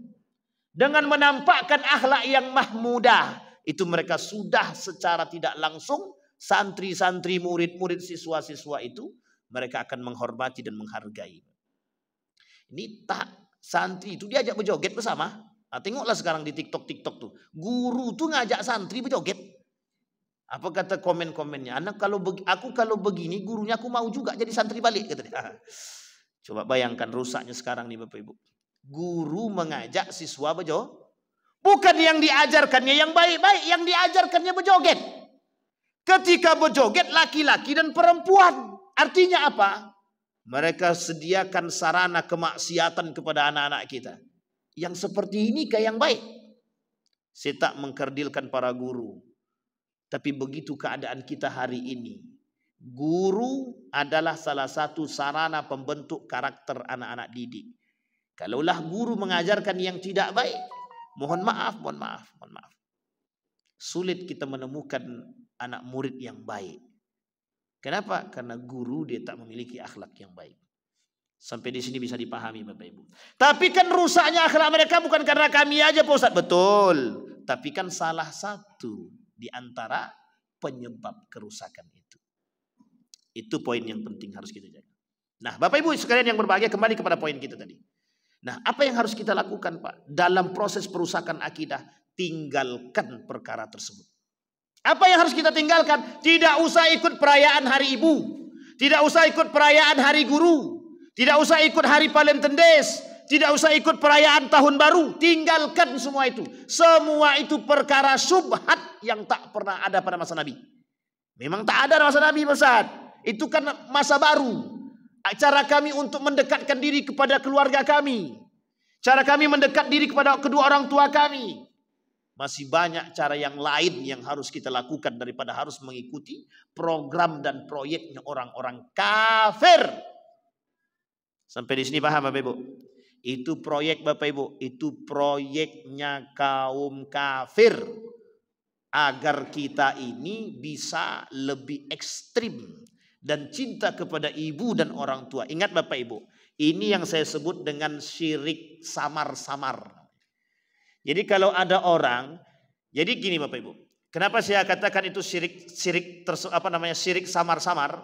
Dengan menampakkan akhlak yang mahmudah, itu mereka sudah secara tidak langsung, santri-santri, murid-murid, siswa-siswa itu, mereka akan menghormati dan menghargai. Ini tak santri itu diajak berjoget bersama. Nah, tengoklah sekarang di TikTok tuh. Guru tuh ngajak santri berjoget. Apa kata komen-komennya? Aku kalau begini gurunya aku mau juga jadi santri balik katanya. Coba bayangkan rusaknya sekarang nih Bapak Ibu. Guru mengajak siswa berjoget. Bukan yang diajarkannya yang baik-baik, yang diajarkannya berjoget. Ketika berjoget laki-laki dan perempuan. Artinya apa? Mereka sediakan sarana kemaksiatan kepada anak-anak kita. Yang seperti ini kayak yang baik. Saya tak mengkerdilkan para guru. Tapi begitu keadaan kita hari ini. Guru adalah salah satu sarana pembentuk karakter anak-anak didik. Kalaulah guru mengajarkan yang tidak baik, mohon maaf. Sulit kita menemukan anak murid yang baik. Kenapa? Karena guru dia tak memiliki akhlak yang baik. Sampai di sini bisa dipahami Bapak Ibu. Tapi kan rusaknya akhlak mereka bukan karena kami aja Pak Ustadz. Betul. Tapi kan salah satu di antara penyebab kerusakan itu. Itu poin yang penting harus kita jaga. Nah Bapak Ibu sekalian yang berbahagia, kembali kepada poin kita tadi. Nah apa yang harus kita lakukan Pak? Dalam proses perusakan akidah, tinggalkan perkara tersebut. Apa yang harus kita tinggalkan? Tidak usah ikut perayaan hari ibu. Tidak usah ikut perayaan hari guru. Tidak usah ikut hari Palentendes. Tidak usah ikut perayaan tahun baru. Tinggalkan semua itu. Semua itu perkara syubhat yang tak pernah ada pada masa Nabi. Memang tak ada masa Nabi Ustaz. Itu kan masa baru. Cara kami untuk mendekatkan diri kepada keluarga kami. Cara kami mendekat diri kepada kedua orang tua kami. Masih banyak cara yang lain yang harus kita lakukan daripada harus mengikuti program dan proyeknya orang-orang kafir. Sampai di sini paham Bapak Ibu? Itu proyek Bapak Ibu, itu proyeknya kaum kafir. Agar kita ini bisa lebih ekstrim dan cinta kepada ibu dan orang tua. Ingat Bapak Ibu, ini yang saya sebut dengan syirik samar-samar. Jadi kalau ada orang, jadi gini Bapak Ibu, kenapa saya katakan itu syirik samar-samar?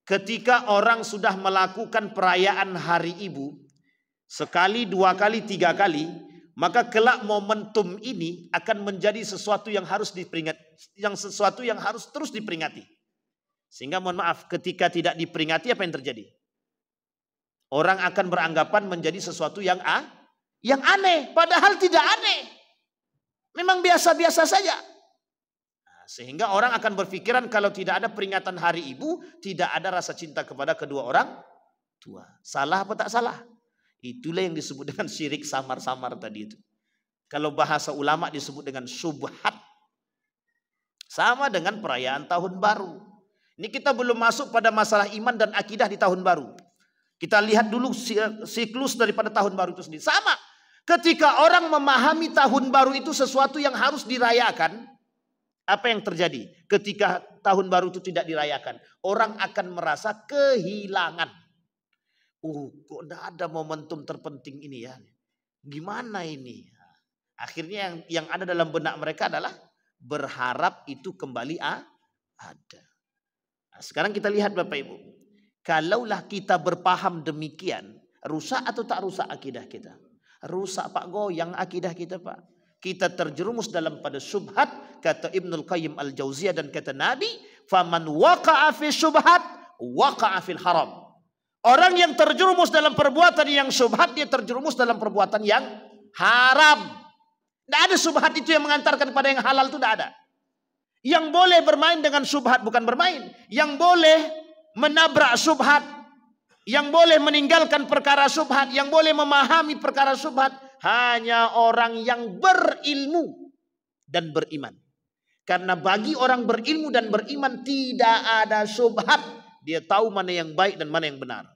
Ketika orang sudah melakukan perayaan hari ibu sekali, dua kali, tiga kali, maka kelak momentum ini akan menjadi sesuatu yang harus diperingati, yang harus terus diperingati. Sehingga mohon maaf, ketika tidak diperingati apa yang terjadi? Orang akan beranggapan menjadi sesuatu yang aneh, padahal tidak aneh. Memang biasa-biasa saja. Nah, sehingga orang akan berpikiran kalau tidak ada peringatan hari ibu, tidak ada rasa cinta kepada kedua orang tua. Salah apa tak salah? Itulah yang disebut dengan syirik samar-samar tadi itu. Kalau bahasa ulama disebut dengan syubhat. Sama dengan perayaan tahun baru. Ini kita belum masuk pada masalah iman dan akidah di tahun baru. Kita lihat dulu siklus daripada tahun baru itu sendiri. Sama. Ketika orang memahami tahun baru itu sesuatu yang harus dirayakan, apa yang terjadi? Ketika tahun baru itu tidak dirayakan, orang akan merasa kehilangan. Kok tidak ada momentum terpenting ini ya? Gimana ini? Akhirnya yang ada dalam benak mereka adalah berharap itu kembali ada. Nah, sekarang kita lihat Bapak Ibu. Kalaulah kita berpaham demikian, rusak atau tak rusak akidah kita? Rusak Pak, goyang akidah kita Pak. Kita terjerumus dalam pada syubhat, kata Ibnul Qayyim Al-Jauziyah dan kata Nabi, faman waqa'a fi syubhat waqa'a fil haram. Orang yang terjerumus dalam perbuatan yang syubhat, dia terjerumus dalam perbuatan yang haram. Tidak ada syubhat itu yang mengantarkan kepada yang halal, itu tidak ada. Yang boleh bermain dengan syubhat bukan bermain, yang boleh menabrak syubhat, yang boleh meninggalkan perkara syubhat, yang boleh memahami perkara syubhat, hanya orang yang berilmu dan beriman. Karena bagi orang berilmu dan beriman tidak ada syubhat. Dia tahu mana yang baik dan mana yang benar.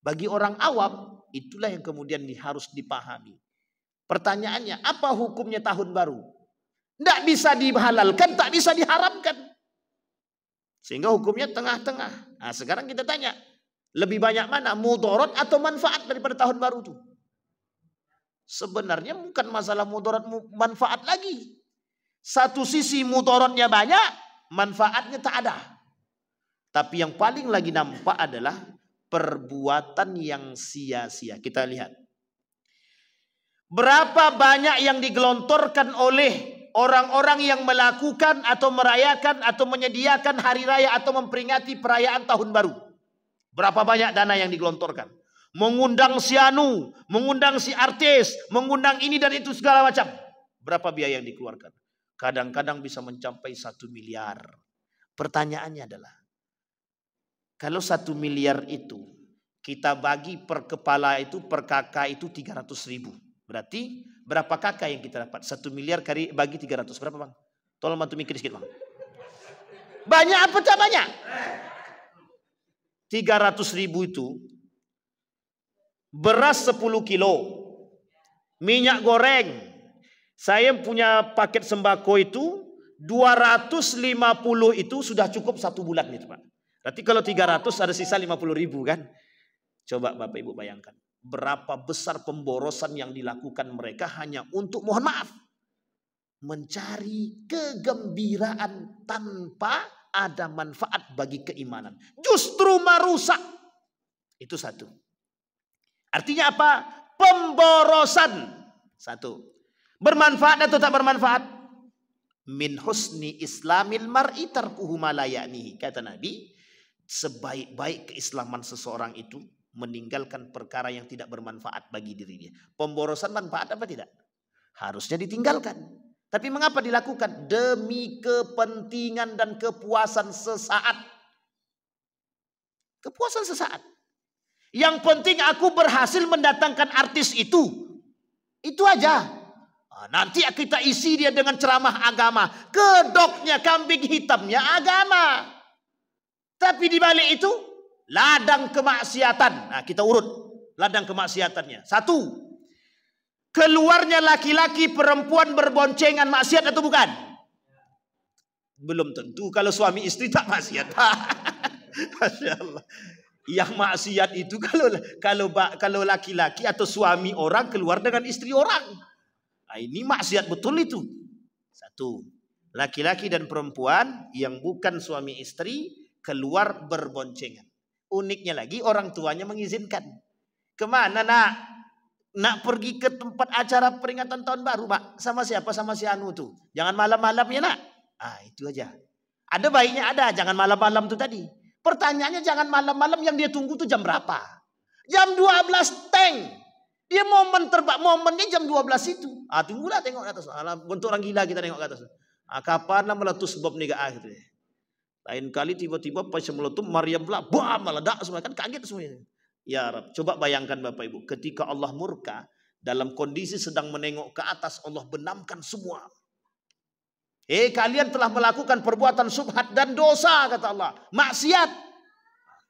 Bagi orang awam, itulah yang kemudian harus dipahami. Pertanyaannya, apa hukumnya tahun baru? Tidak bisa dihalalkan, tak bisa diharamkan. Sehingga hukumnya tengah-tengah. Nah, sekarang kita tanya, lebih banyak mana? Mudarat atau manfaat daripada tahun baru itu? Sebenarnya bukan masalah mudarat manfaat lagi. Satu sisi mudaratnya banyak, manfaatnya tak ada. Tapi yang paling lagi nampak adalah perbuatan yang sia-sia. Kita lihat. Berapa banyak yang digelontorkan oleh orang-orang yang melakukan atau merayakan atau menyediakan hari raya atau memperingati perayaan tahun baru. Berapa banyak dana yang digelontorkan. Mengundang si anu, mengundang si artis, mengundang ini dan itu segala macam. Berapa biaya yang dikeluarkan? Kadang-kadang bisa mencapai 1 miliar. Pertanyaannya adalah, kalau 1 miliar itu kita bagi per kepala itu, per kakak itu 300.000. Berarti berapa kakak yang kita dapat? 1 miliar bagi 300. Berapa bang? Tolong bantu mikir sedikit bang. Banyak apa tak banyak? 300.000 itu beras 10 kilo. Minyak goreng. Saya punya paket sembako itu 250 itu sudah cukup 1 bulan itu Pak. Berarti kalau 300 ada sisa 50.000 kan. Coba Bapak Ibu bayangkan. Berapa besar pemborosan yang dilakukan mereka hanya untuk, mohon maaf, mencari kegembiraan tanpa ada manfaat bagi keimanan. Justru merusak. Itu satu. Artinya apa? Pemborosan. Satu. Bermanfaat atau tak bermanfaat? Min husni islamil mar'i tarkuhu ma la ya'nihi. Kata Nabi, sebaik-baik keislaman seseorang itu meninggalkan perkara yang tidak bermanfaat bagi dirinya. Pemborosan manfaat apa tidak? Harusnya ditinggalkan. Tapi mengapa dilakukan? Demi kepentingan dan kepuasan sesaat. Kepuasan sesaat. Yang penting aku berhasil mendatangkan artis itu. Itu aja. Nanti kita isi dia dengan ceramah agama. Kedoknya, kambing hitamnya agama. Tapi di balik itu, ladang kemaksiatan. Nah, kita urut ladang kemaksiatannya. 1. Keluarnya laki-laki perempuan berboncengan, maksiat atau bukan? Belum tentu kalau suami istri tak maksiat. Masya Allah. Yang maksiat itu kalau laki-laki atau suami orang keluar dengan istri orang. Nah, ini maksiat betul itu. 1. Laki-laki dan perempuan yang bukan suami istri keluar berboncengan. Uniknya lagi orang tuanya mengizinkan. Kemana nak? Nak pergi ke tempat acara peringatan tahun baru Pak. Sama siapa? Sama si anu tuh. Jangan malam-malam ya nak. Itu aja. Ada baiknya ada. Jangan malam-malam tuh tadi. Pertanyaannya jangan malam-malam, yang dia tunggu tuh jam berapa? Jam 12 teng. Dia momennya jam 12 itu. Tunggulah tengok ke atas. Bentuk orang gila kita tengok ke atas. Kapan meletus sebab nih gitu. Lain kali tiba-tiba pas meletup Maryam pula meledak semua, kan kaget semuanya. Ya Rab, coba bayangkan Bapak Ibu, ketika Allah murka dalam kondisi sedang menengok ke atas, Allah benamkan semua. Kalian telah melakukan perbuatan subhat dan dosa, kata Allah. Maksiat.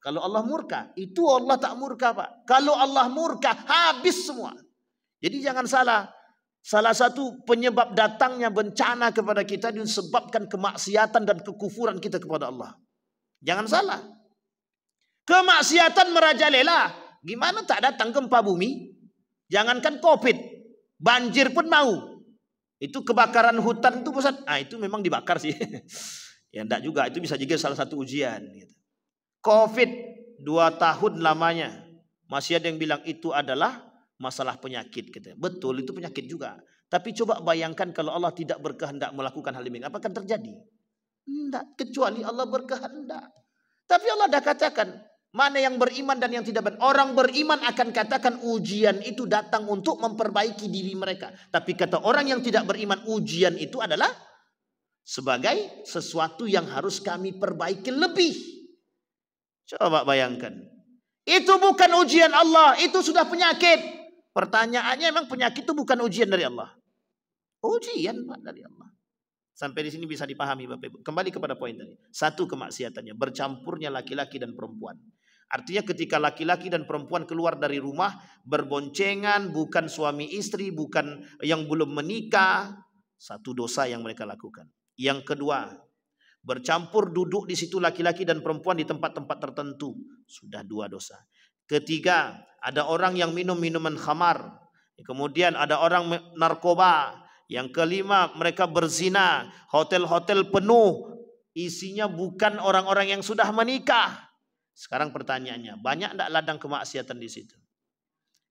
Kalau Allah murka, itu Allah tak murka Pak. Kalau Allah murka, habis semua. Jadi jangan salah. Salah satu penyebab datangnya bencana kepada kita disebabkan kemaksiatan dan kekufuran kita kepada Allah. Jangan salah. Kemaksiatan merajalela. Gimana tak datang gempa bumi? Jangankan COVID, banjir pun mau. Itu kebakaran hutan itu Ustaz. Itu memang dibakar sih. Ya enggak juga, itu bisa juga salah satu ujian gitu. COVID 2 tahun lamanya. Masih ada yang bilang itu adalah masalah penyakit gitu. Betul, itu penyakit juga. Tapi coba bayangkan kalau Allah tidak berkehendak melakukan hal ini, apa akan terjadi? Tidak, kecuali Allah berkehendak. Tapi Allah dah katakan, mana yang beriman dan yang tidak beriman. Orang beriman akan katakan ujian itu datang untuk memperbaiki diri mereka. Tapi kata orang yang tidak beriman, ujian itu adalah sebagai sesuatu yang harus kami perbaiki lebih. Coba bayangkan. Itu bukan ujian Allah, itu sudah penyakit. Pertanyaannya, emang penyakit itu bukan ujian dari Allah? Ujian Pak dari Allah. Sampai di sini bisa dipahami Bapak Ibu. Kembali kepada poin tadi. Satu, kemaksiatannya, bercampurnya laki-laki dan perempuan. Artinya ketika laki-laki dan perempuan keluar dari rumah berboncengan, bukan suami istri, bukan yang belum menikah, satu dosa yang mereka lakukan. Yang kedua, bercampur duduk di situ laki-laki dan perempuan di tempat-tempat tertentu, sudah dua dosa. Ketiga, ada orang yang minum minuman khamar. Kemudian ada orang narkoba. Yang kelima, mereka berzina. Hotel-hotel penuh, isinya bukan orang-orang yang sudah menikah. Sekarang pertanyaannya, banyak enggak ladang kemaksiatan di situ?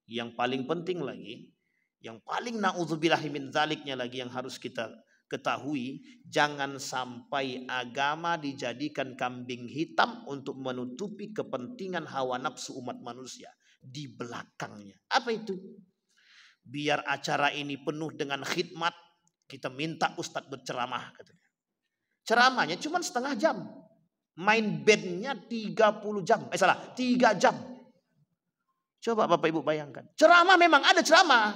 Yang paling penting lagi, yang paling na'udzubillahi min zaliknya lagi yang harus kita ketahui, jangan sampai agama dijadikan kambing hitam untuk menutupi kepentingan hawa nafsu umat manusia di belakangnya. Apa itu? Biar acara ini penuh dengan khidmat, kita minta ustadz berceramah katanya. Ceramahnya cuma setengah jam. Main bandnya 30 jam. 3 jam. Coba Bapak Ibu bayangkan. Ceramah memang ada ceramah.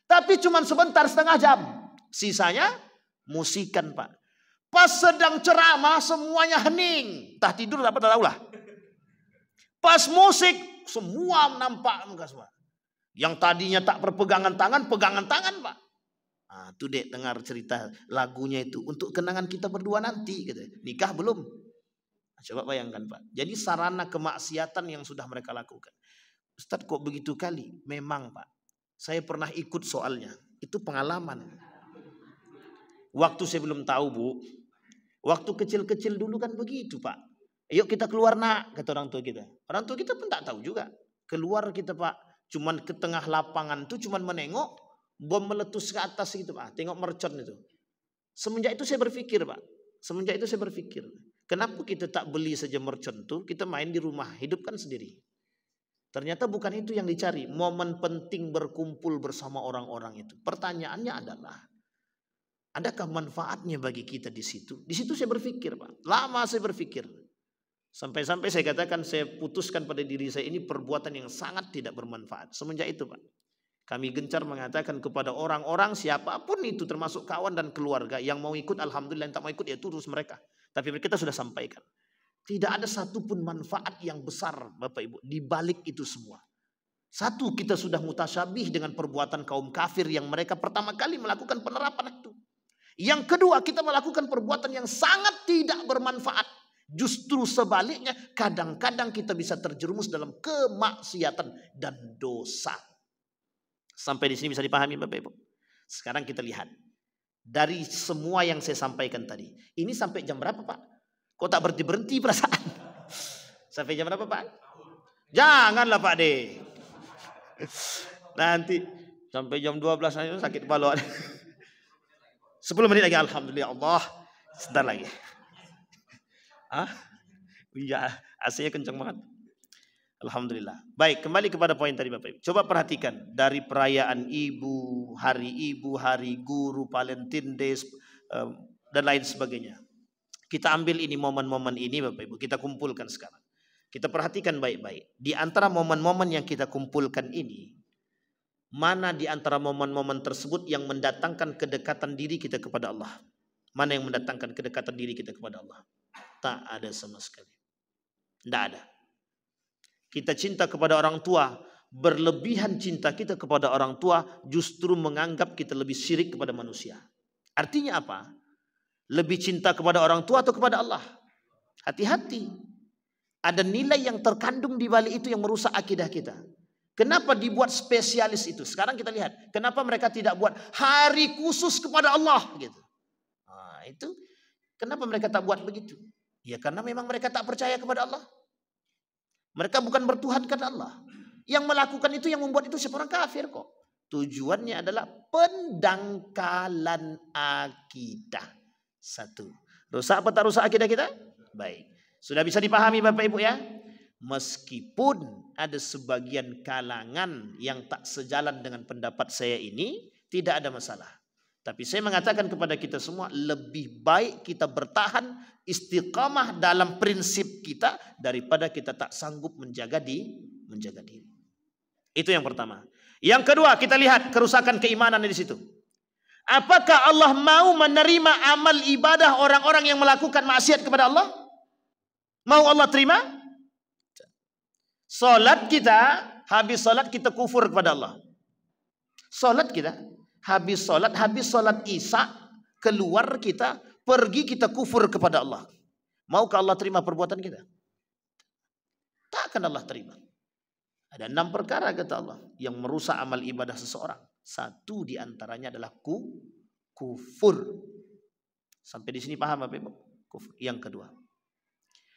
Tapi cuma sebentar, setengah jam. Sisanya musikan Pak. Pas sedang ceramah semuanya hening. Entah tidur apa tak tahulah. Pas musik semua nampak muka semua. Yang tadinya tak berpegangan tangan, pegangan tangan Pak. Nah, tuh dek dengar cerita lagunya itu. Untuk kenangan kita berdua nanti. Gitu. Nikah belum? Nah, coba bayangkan Pak. Jadi sarana kemaksiatan yang sudah mereka lakukan. Ustadz kok begitu kali? Memang Pak. Saya pernah ikut soalnya. Itu pengalaman. Waktu saya belum tahu Bu. Waktu kecil-kecil dulu kan begitu Pak. Yuk kita keluar nak, kata orang tua kita. Orang tua kita pun tak tahu juga. Keluar kita Pak. Cuman ke tengah lapangan tuh cuman menengok bom meletus ke atas gitu Pak. Tengok mercon itu. Semenjak itu saya berpikir Pak. Kenapa kita tak beli saja mercon tuh, kita main di rumah, hidupkan sendiri. Ternyata bukan itu yang dicari. Momen penting berkumpul bersama orang-orang itu. Pertanyaannya adalah, adakah manfaatnya bagi kita di situ? Di situ saya berpikir Pak. Lama saya berpikir. Sampai-sampai saya katakan, saya putuskan pada diri saya ini perbuatan yang sangat tidak bermanfaat. Semenjak itu Pak, kami gencar mengatakan kepada orang-orang siapapun itu, termasuk kawan dan keluarga yang mau ikut, alhamdulillah, yang tak mau ikut ya terus mereka. Tapi kita sudah sampaikan, tidak ada satupun manfaat yang besar Bapak Ibu di balik itu semua. Satu, kita sudah mutasyabih dengan perbuatan kaum kafir yang mereka pertama kali melakukan penerapan itu. Yang kedua, kita melakukan perbuatan yang sangat tidak bermanfaat. Justru sebaliknya, kadang-kadang kita bisa terjerumus dalam kemaksiatan dan dosa. Sampai di sini bisa dipahami Bapak Ibu. Sekarang kita lihat dari semua yang saya sampaikan tadi. Ini sampai jam berapa Pak? Kok tak berhenti-berhenti perasaan? Sampai jam berapa Pak? Janganlah Pak De. Nanti sampai jam 12 aja sakit kepala. 10 menit lagi, alhamdulillah Allah. Sebentar lagi. Iya, AC-nya kencang banget. Alhamdulillah. Baik, kembali kepada poin tadi Bapak Ibu. Coba perhatikan dari perayaan Ibu, Hari Guru, Valentine Days dan lain sebagainya. Kita ambil ini momen-momen ini Bapak Ibu, kita kumpulkan sekarang. Kita perhatikan baik-baik. Di antara momen-momen yang kita kumpulkan ini, mana di antara momen-momen tersebut yang mendatangkan kedekatan diri kita kepada Allah? Mana yang mendatangkan kedekatan diri kita kepada Allah? Tak ada sama sekali. Tidak ada. Kita cinta kepada orang tua, berlebihan cinta kita kepada orang tua justru menganggap kita lebih syirik kepada manusia. Artinya apa? Lebih cinta kepada orang tua atau kepada Allah? Hati-hati. Ada nilai yang terkandung di balik itu yang merusak akidah kita. Kenapa dibuat spesialis itu? Sekarang kita lihat. Kenapa mereka tidak buat hari khusus kepada Allah? Gitu. Nah, itu kenapa mereka tak buat begitu? Ya karena memang mereka tak percaya kepada Allah. Mereka bukan bertuhankan Allah. Yang melakukan itu, yang membuat itu siapa? Orang kafir kok. Tujuannya adalah pendangkalan akidah. Satu. Rusak apa tak rusak akidah kita? Baik. Sudah bisa dipahami Bapak Ibu ya? Meskipun ada sebagian kalangan yang tak sejalan dengan pendapat saya ini, tidak ada masalah. Tapi saya mengatakan kepada kita semua, lebih baik kita bertahan istiqamah dalam prinsip kita daripada kita tak sanggup menjaga diri. Itu yang pertama. Yang kedua, kita lihat kerusakan keimanan di situ. Apakah Allah mau menerima amal ibadah orang-orang yang melakukan maksiat kepada Allah? Mau Allah terima? Salat kita, habis salat kita kufur kepada Allah. Salat kita, habis salat Isya, keluar kita, pergi kita kufur kepada Allah. Maukah Allah terima perbuatan kita? Takkan Allah terima. Ada 6 perkara kata Allah yang merusak amal ibadah seseorang. Satu di antaranya adalah kufur. Sampai di sini paham Bapak Ibu? Kufur. Yang kedua.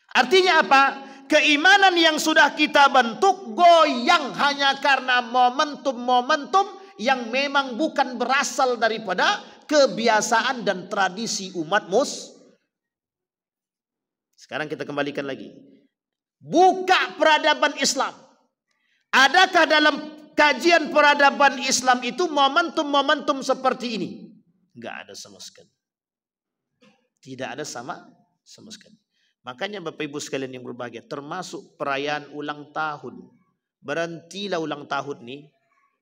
Artinya apa? Keimanan yang sudah kita bentuk goyang hanya karena momentum-momentum yang memang bukan berasal daripada kebiasaan dan tradisi umat Sekarang kita kembalikan lagi. Buka peradaban Islam. Adakah dalam kajian peradaban Islam itu momentum-momentum seperti ini? Enggak ada sama sekali. Tidak ada sama sekali. Makanya Bapak Ibu sekalian yang berbahagia, termasuk perayaan ulang tahun. Berhentilah ulang tahun nih.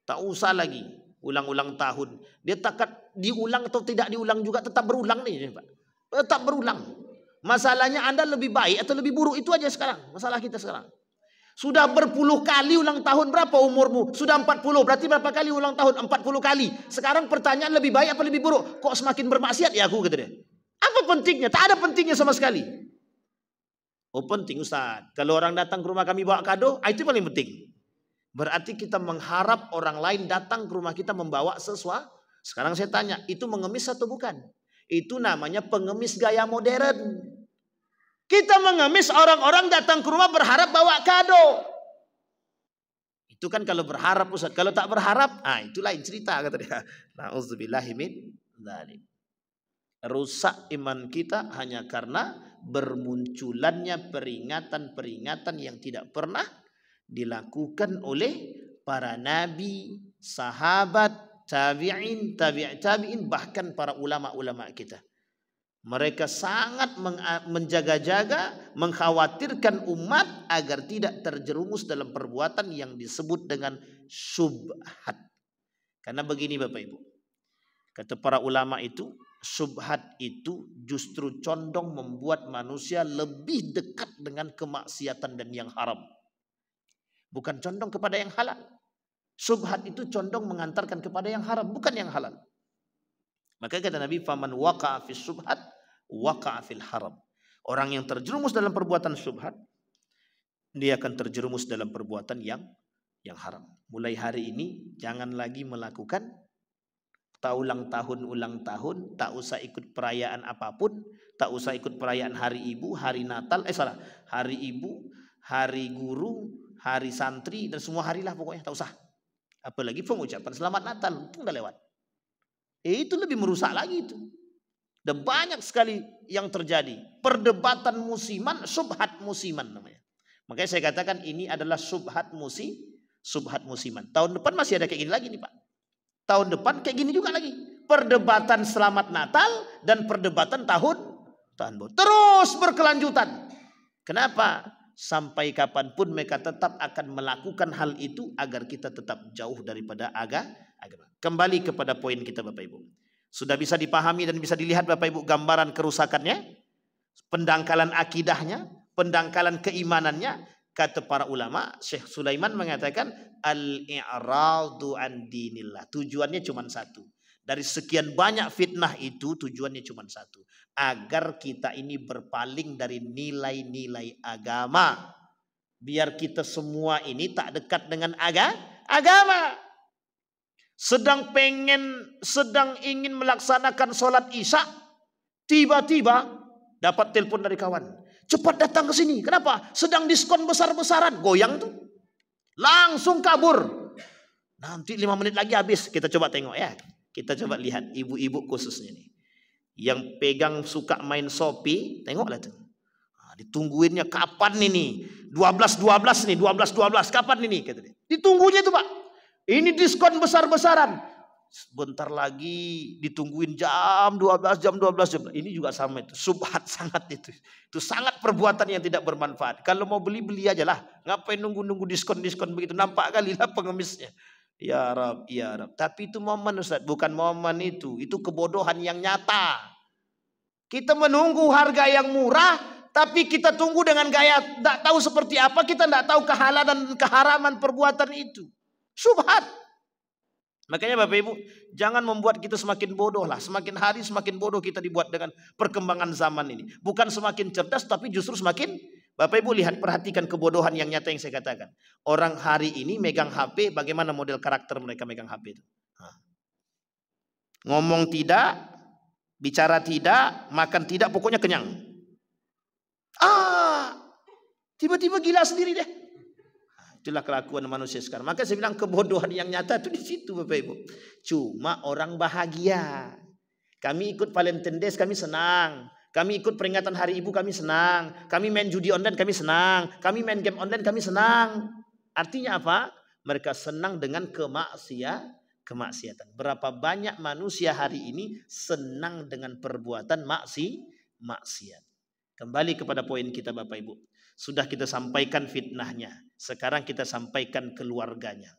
Tak usah lagi ulang-ulang tahun. Dia takkan diulang atau tidak diulang juga tetap berulang nih Pak. Tetap berulang. Masalahnya Anda lebih baik atau lebih buruk, itu aja sekarang. Masalah kita sekarang. Sudah berpuluh kali ulang tahun, berapa umurmu? Sudah 40, berarti berapa kali ulang tahun? 40 kali. Sekarang pertanyaan lebih baik apa lebih buruk? Kok semakin bermaksiat ya aku, kata dia. Apa pentingnya? Tak ada pentingnya sama sekali. Oh penting Ustaz. Kalau orang datang ke rumah kami bawa kado, itu paling penting. Berarti kita mengharap orang lain datang ke rumah kita membawa sesuatu. Sekarang saya tanya, itu mengemis atau bukan? Itu namanya pengemis gaya modern. Kita mengemis orang-orang datang ke rumah berharap bawa kado. Itu kan kalau berharap Ustaz. Kalau tak berharap, itu lain cerita kata dia. Na'udzubillahi min dzalik. Rusak iman kita hanya karena bermunculannya peringatan-peringatan yang tidak pernah dilakukan oleh para nabi, sahabat, tabi'in, tabi'in, bahkan para ulama-ulama kita. Mereka sangat menjaga-jaga, mengkhawatirkan umat agar tidak terjerumus dalam perbuatan yang disebut dengan syubhat. Karena begini Bapak Ibu, kata para ulama itu, syubhat itu justru condong membuat manusia lebih dekat dengan kemaksiatan dan yang haram. Bukan condong kepada yang halal. Syubhat itu condong mengantarkan kepada yang haram, bukan yang halal. Maka kata Nabi, faman waqa'a fis syubhat waqa'a fil haram. Orang yang terjerumus dalam perbuatan syubhat, dia akan terjerumus dalam perbuatan yang haram. Mulai hari ini jangan lagi melakukan ulang tahun, tak usah ikut perayaan apapun, tak usah ikut perayaan hari ibu, hari Natal, hari ibu, hari guru, hari santri, dan semua harilah pokoknya, tak usah. Apalagi pengucapan selamat Natal, itu udah lewat. Itu lebih merusak lagi itu. Dan banyak sekali yang terjadi. Perdebatan musiman, syubhat musiman namanya. Makanya saya katakan ini adalah syubhat musiman. Tahun depan masih ada kayak gini lagi nih Pak. Tahun depan kayak gini juga lagi. Perdebatan selamat Natal dan perdebatan tahun baru. Terus berkelanjutan. Kenapa? Sampai kapanpun mereka tetap akan melakukan hal itu agar kita tetap jauh daripada agama. Kembali kepada poin kita Bapak Ibu. Sudah bisa dipahami dan bisa dilihat Bapak Ibu gambaran kerusakannya, pendangkalan akidahnya, pendangkalan keimanannya. Kata para ulama, Syekh Sulaiman mengatakan al-i'radu an dinillah. Tujuannya cuma satu. Dari sekian banyak fitnah itu tujuannya cuma satu. Agar kita ini berpaling dari nilai-nilai agama. Biar kita semua ini tak dekat dengan agama. Sedang ingin melaksanakan sholat Isya, tiba-tiba dapat telepon dari kawan. Cepat datang ke sini. Kenapa? Sedang diskon besar-besaran. Goyang tuh. Langsung kabur. Nanti 5 menit lagi habis. Kita coba tengok ya. Kita coba lihat ibu-ibu khususnya nih. Yang pegang suka main Shopee, tengoklah tuh. Ditungguinnya kapan ini? 12 nih, 12 kapan ini? Kata dia. Ditunggunya tuh Pak. Ini diskon besar-besaran. Bentar lagi ditungguin jam 12. Ini juga sama itu. Subhat sangat itu. Itu sangat perbuatan yang tidak bermanfaat. Kalau mau beli aja lah. Ngapain nunggu-nunggu diskon begitu. Nampak kali lah pengemisnya. Ya Rab, ya Rab. Tapi itu momen Ustaz, bukan momen itu. Itu kebodohan yang nyata. Kita menunggu harga yang murah, tapi kita tunggu dengan gaya tidak tahu seperti apa, kita tidak tahu kehalalan dan keharaman perbuatan itu. Syubhat. Makanya Bapak Ibu, jangan membuat kita semakin bodoh lah. Semakin hari semakin bodoh kita dibuat dengan perkembangan zaman ini. Bukan semakin cerdas, tapi justru semakin... Bapak Ibu lihat, perhatikan kebodohan yang nyata yang saya katakan. Orang hari ini megang HP, bagaimana model karakter mereka megang HP itu. Ngomong tidak, bicara tidak, makan tidak, pokoknya kenyang. Tiba-tiba gila sendiri deh. Itulah kelakuan manusia sekarang. Maka saya bilang kebodohan yang nyata itu di situ Bapak Ibu. Cuma orang bahagia. Kami ikut Valentine Days, kami senang. Kami ikut peringatan Hari Ibu, kami senang. Kami main judi online, kami senang. Kami main game online, kami senang. Artinya apa? Mereka senang dengan kemaksiatan. Berapa banyak manusia hari ini senang dengan perbuatan maksiat. Kembali kepada poin kita Bapak Ibu. Sudah kita sampaikan fitnahnya. Sekarang kita sampaikan keluarganya.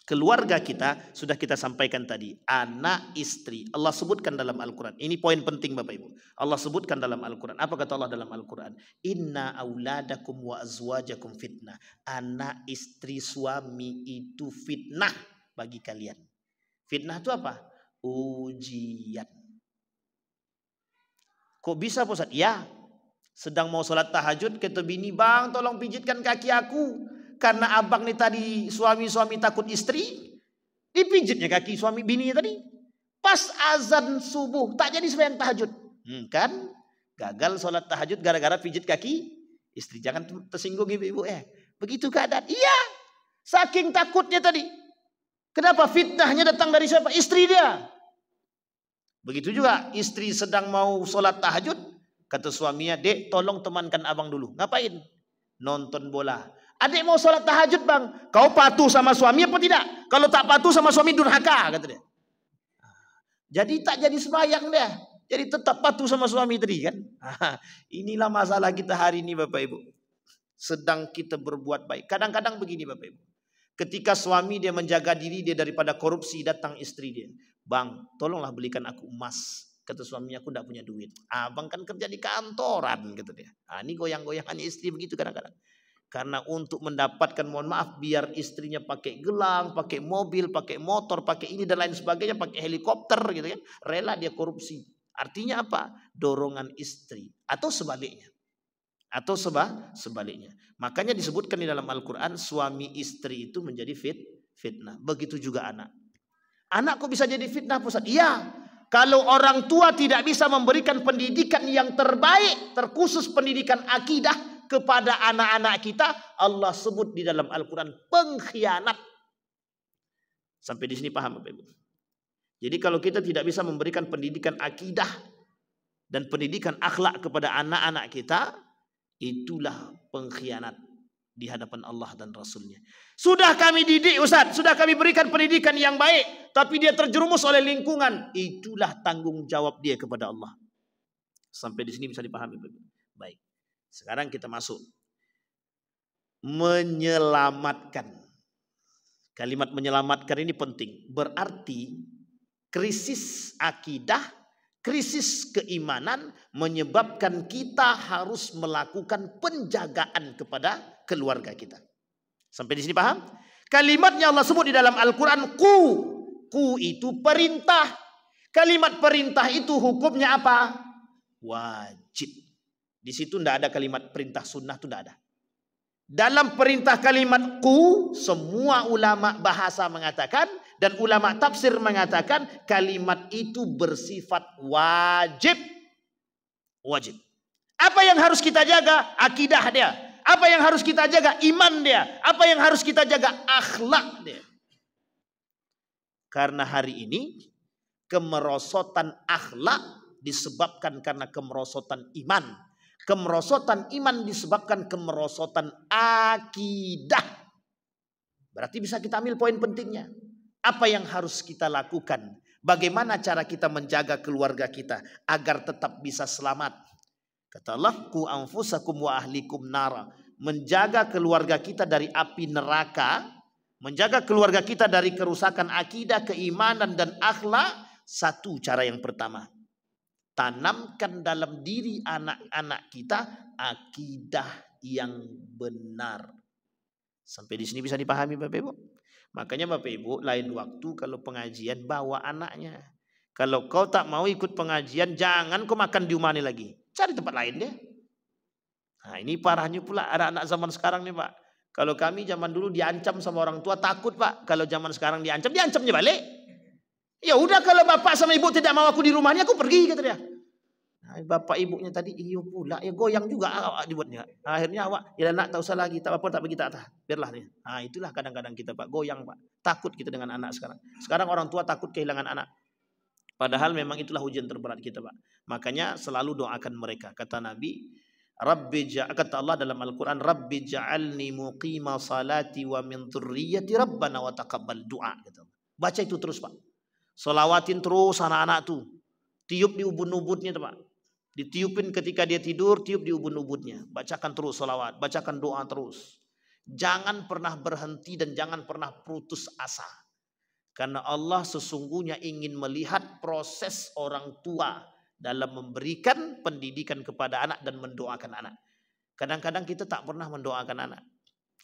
Keluarga kita sudah kita sampaikan tadi. Anak, istri. Allah sebutkan dalam Al-Quran. Ini poin penting Bapak Ibu. Allah sebutkan dalam Al-Quran. Apa kata Allah dalam Al-Quran? Inna auladakum wa azwajakum fitnah. Anak, istri, suami itu fitnah bagi kalian. Fitnah itu apa? Ujian. Kok bisa Pak Ustaz? Ya. Sedang mau sholat tahajud, kata bini, bang tolong pijitkan kaki aku. Karena abang nih tadi suami takut istri, dipijitnya kaki suami bini tadi. Pas azan subuh, tak jadi sembahyang tahajud. Kan gagal sholat tahajud gara-gara pijit kaki istri. Jangan tersinggung ibu-ibu begitu keadaan. Iya, saking takutnya tadi. Kenapa? Fitnahnya datang dari siapa? Istri dia. Begitu juga istri sedang mau sholat tahajud, kata suaminya, dek tolong temankan abang dulu. Ngapain? Nonton bola. Adik mau sholat tahajud bang, kau patuh sama suami apa tidak? Kalau tak patuh sama suami durhaka, kata dia. Jadi tak jadi sembahyang dia. Jadi tetap patuh sama suami tadi kan. Inilah masalah kita hari ini Bapak Ibu. Sedang kita berbuat baik. Kadang-kadang begini Bapak Ibu. Ketika suami dia menjaga diri dia daripada korupsi, datang istri dia. Bang, tolonglah belikan aku emas. Kata suaminya, aku tidak punya duit. Abang kan kerja di kantoran, kata dia. Ini goyang-goyangannya istri begitu kadang-kadang. Karena untuk mendapatkan, mohon maaf, biar istrinya pakai gelang, pakai mobil, pakai motor, pakai ini dan lain sebagainya, pakai helikopter gitu kan, rela dia korupsi. Artinya apa? Dorongan istri atau sebaliknya. Atau sebaliknya. Makanya disebutkan di dalam Al-Quran, suami istri itu menjadi fitnah. Begitu juga anak. Anak kok bisa jadi fitnah Ustaz? Iya. Kalau orang tua tidak bisa memberikan pendidikan yang terbaik, terkhusus pendidikan akidah kepada anak-anak kita, Allah sebut di dalam Al-Quran pengkhianat. Sampai di sini paham Bapak Ibu? Jadi kalau kita tidak bisa memberikan pendidikan akidah dan pendidikan akhlak kepada anak-anak kita, itulah pengkhianat di hadapan Allah dan Rasulnya. Sudah kami didik Ustaz, sudah kami berikan pendidikan yang baik, tapi dia terjerumus oleh lingkungan. Itulah tanggung jawab dia kepada Allah. Sampai di sini bisa dipahami Bapak Ibu? Baik. Sekarang kita masuk menyelamatkan. Kalimat menyelamatkan ini penting. Berarti krisis akidah, krisis keimanan menyebabkan kita harus melakukan penjagaan kepada keluarga kita. Sampai di sini paham? Kalimatnya Allah sebut di dalam Al-Quran ku itu perintah. Kalimat perintah itu hukumnya apa? Wajib. Di situ tidak ada kalimat perintah sunnah, itu tidak ada. Dalam perintah kalimat ku, semua ulama bahasa mengatakan dan ulama tafsir mengatakan kalimat itu bersifat wajib. Wajib. Apa yang harus kita jaga? Akidah dia. Apa yang harus kita jaga? Iman dia. Apa yang harus kita jaga? Akhlak dia. Karena hari ini kemerosotan akhlak disebabkan karena kemerosotan iman. Kemerosotan iman disebabkan kemerosotan akidah. Berarti bisa kita ambil poin pentingnya. Apa yang harus kita lakukan? Bagaimana cara kita menjaga keluarga kita agar tetap bisa selamat? Kata Allah, ku anfusakum wa ahlikum nara. Menjaga keluarga kita dari api neraka Menjaga keluarga kita dari kerusakan akidah, keimanan, dan akhlak. Satu cara yang pertama. Tanamkan dalam diri anak-anak kita akidah yang benar. Sampai di sini bisa dipahami Bapak Ibu? Makanya Bapak Ibu lain waktu kalau pengajian bawa anaknya. Kalau kau tak mau ikut pengajian, jangan kau makan di rumah ini lagi. Cari tempat lain deh. Nah ini parahnya pula anak-anak zaman sekarang nih Pak. Kalau kami zaman dulu diancam sama orang tua takut Pak. Kalau zaman sekarang diancamnya balik. Ya udah kalau bapak sama ibu tidak mau aku di rumahnya, aku pergi kata dia. Nah, bapak ibunya tadi iyo pula, ya goyang juga awak dibuatnya. Akhirnya awak ya nak tak usah lagi, tak apa tak bagi tak. Biarlah nih. Nah itulah kadang-kadang kita Pak goyang Pak. Takut kita dengan anak sekarang. Sekarang orang tua takut kehilangan anak. Padahal memang itulah ujian terberat kita Pak. Makanya selalu doakan mereka. Kata Nabi, kata Allah dalam Al-Quran, Rabbi ja'alni muqima salati wa min dzurriyyati rabbana wa taqabbal du'a. Baca itu terus Pak. Solawatin terus anak-anak tuh. Tiup di ubun-ubunnya tuh Pak. Ditiupin ketika dia tidur, tiup di ubun-ubunnya. Bacakan terus solawat, bacakan doa terus. Jangan pernah berhenti dan jangan pernah putus asa. Karena Allah sesungguhnya ingin melihat proses orang tua dalam memberikan pendidikan kepada anak dan mendoakan anak. Kadang-kadang kita tak pernah mendoakan anak.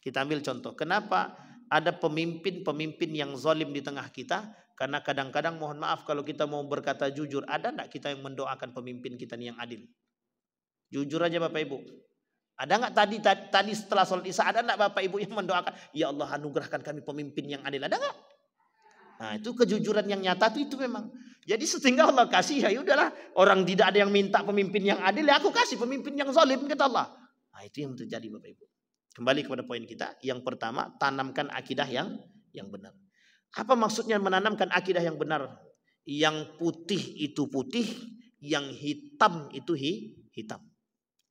Kita ambil contoh. Kenapa ada pemimpin-pemimpin yang zalim di tengah kita? Karena kadang-kadang mohon maaf kalau kita mau berkata jujur, ada enggak kita yang mendoakan pemimpin kita nih yang adil? Jujur aja Bapak Ibu. Ada enggak tadi setelah sholat Isya ada enggak Bapak Ibu yang mendoakan, ya Allah anugerahkan kami pemimpin yang adil? Ada enggak? Nah, itu kejujuran yang nyata itu memang. Jadi sehingga Allah kasih, ya udahlah, orang tidak ada yang minta pemimpin yang adil, ya aku kasih pemimpin yang zalim kata Allah. Nah, itu yang terjadi Bapak Ibu. Kembali kepada poin kita, yang pertama, tanamkan akidah yang benar. Apa maksudnya menanamkan akidah yang benar? Yang putih itu putih, yang hitam itu hitam.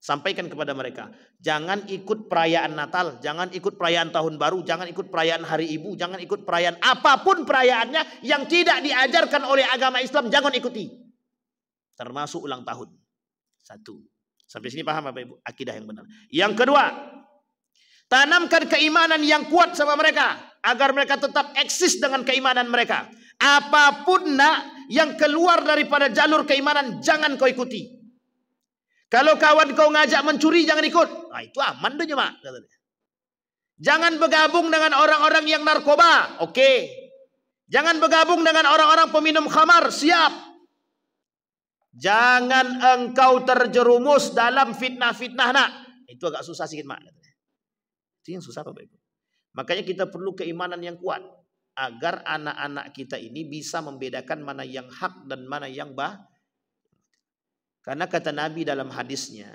Sampaikan kepada mereka, jangan ikut perayaan Natal, jangan ikut perayaan Tahun Baru, jangan ikut perayaan Hari Ibu, jangan ikut perayaan apapun perayaannya yang tidak diajarkan oleh agama Islam, jangan ikuti. Termasuk ulang tahun. Satu. Sampai sini paham Bapak Ibu? Akidah yang benar. Yang kedua, tanamkan keimanan yang kuat sama mereka, agar mereka tetap eksis dengan keimanan mereka. Apapun yang keluar daripada jalur keimanan, jangan kau ikuti. Kalau kawan kau ngajak mencuri, jangan ikut. Nah, itu aman tuh Mak. Jangan bergabung dengan orang-orang yang narkoba. Oke. Jangan bergabung dengan orang-orang peminum khamar. Siap. Jangan engkau terjerumus dalam fitnah-fitnah nak. Itu agak susah sedikit Mak. Itu yang susah Bapak Ibu. Makanya kita perlu keimanan yang kuat. Agar anak-anak kita ini bisa membedakan mana yang hak dan mana yang Karena kata Nabi dalam hadisnya,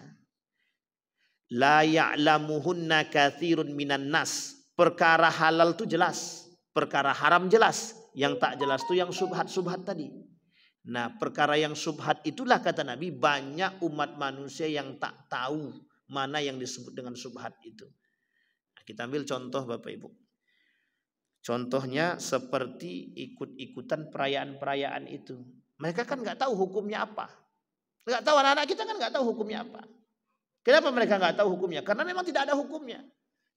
la ya'lamuhunna katsirun minan nas. Perkara halal itu jelas, perkara haram jelas. Yang tak jelas itu yang subhat-subhat tadi. Nah, perkara yang subhat itulah kata Nabi banyak umat manusia yang tak tahu mana yang disebut dengan subhat itu. Nah, kita ambil contoh Bapak Ibu. Contohnya seperti ikut-ikutan perayaan-perayaan itu. Mereka kan nggak tahu hukumnya apa. Nggak tahu, anak-anak kita kan nggak tahu hukumnya apa. Kenapa mereka nggak tahu hukumnya? Karena memang tidak ada hukumnya.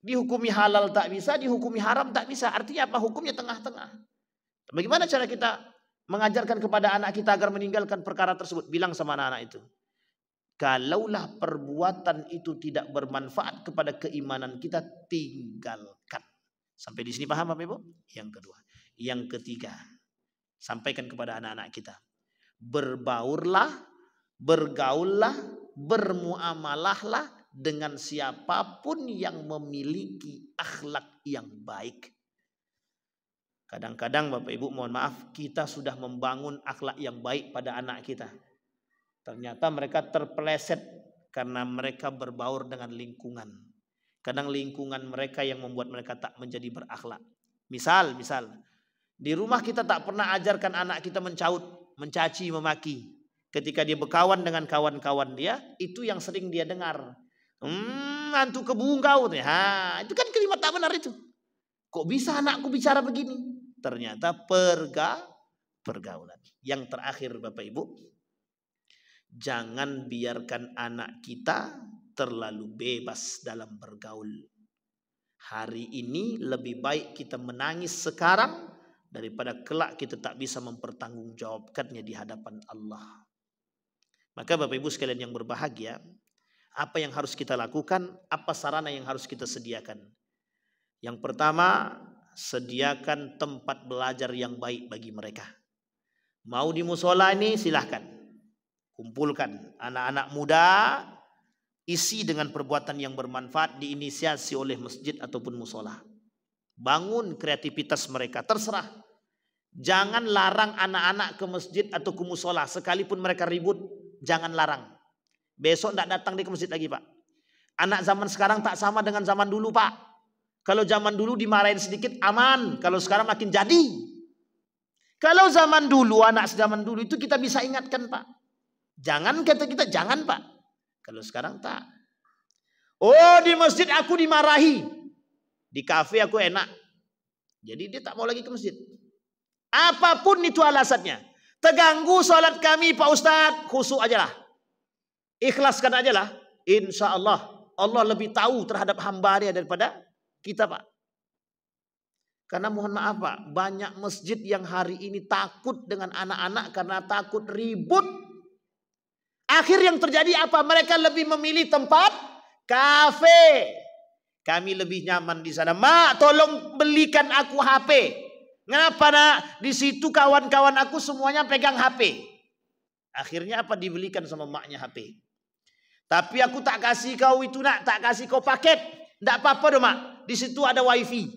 Dihukumi halal tak bisa, dihukumi haram tak bisa. Artinya apa? Hukumnya tengah-tengah. Bagaimana cara kita mengajarkan kepada anak kita agar meninggalkan perkara tersebut? Bilang sama anak-anak itu, kalaulah perbuatan itu tidak bermanfaat kepada keimanan kita, tinggalkan. Sampai di sini paham Bapak Ibu? Yang kedua. Yang ketiga, sampaikan kepada anak-anak kita, berbaurlah, bergaullah, bermuamalahlah dengan siapapun yang memiliki akhlak yang baik. Kadang-kadang Bapak Ibu mohon maaf, kita sudah membangun akhlak yang baik pada anak kita. Ternyata mereka terpeleset karena mereka berbaur dengan lingkungan. Kadang lingkungan mereka yang membuat mereka tak menjadi berakhlak. Misal, di rumah kita tak pernah ajarkan anak kita mencaut, mencaci, memaki. Ketika dia berkawan dengan kawan-kawan dia, itu yang sering dia dengar. Antu kebun kau. Itu kan kalimat tak benar itu. Kok bisa anakku bicara begini? Ternyata pergaulan. Yang terakhir Bapak Ibu, jangan biarkan anak kita terlalu bebas dalam bergaul. Hari ini lebih baik kita menangis sekarang daripada kelak kita tak bisa mempertanggungjawabkannya di hadapan Allah. Maka Bapak Ibu sekalian yang berbahagia, apa yang harus kita lakukan? Apa sarana yang harus kita sediakan? Yang pertama, sediakan tempat belajar yang baik bagi mereka. Mau di musola ini silahkan. Kumpulkan anak-anak muda, isi dengan perbuatan yang bermanfaat, diinisiasi oleh masjid ataupun musola. Bangun kreativitas mereka, terserah. Jangan larang anak-anak ke masjid atau ke musola, sekalipun mereka ribut, jangan larang. Besok tidak datang dia ke masjid lagi, Pak. Anak zaman sekarang tak sama dengan zaman dulu, Pak. Kalau zaman dulu dimarahin sedikit aman, kalau sekarang makin jadi. Kalau zaman dulu, anak zaman dulu itu kita bisa ingatkan, Pak. Jangan kata kita, jangan, Pak. Kalau sekarang tak. Oh, di masjid aku dimarahi. Di kafe aku enak. Jadi dia tak mau lagi ke masjid. Apapun itu alasannya. Terganggu sholat kami Pak Ustadz. Khusyuk aja lah. Ikhlaskan aja lah. Insya Allah. Allah lebih tahu terhadap hamba dia daripada kita, Pak. Karena mohon maaf, Pak. Banyak masjid yang hari ini takut dengan anak-anak karena takut ribut. Akhir yang terjadi apa? Mereka lebih memilih tempat kafe. Kami lebih nyaman di sana. Mak, tolong belikan aku HP. Kenapa, nak? Di situ kawan-kawan aku semuanya pegang HP. Akhirnya apa? Dibelikan sama maknya HP. Tapi aku tak kasih kau itu, nak. Tak kasih kau paket. Tidak apa-apa dong, mak. Di situ ada wifi.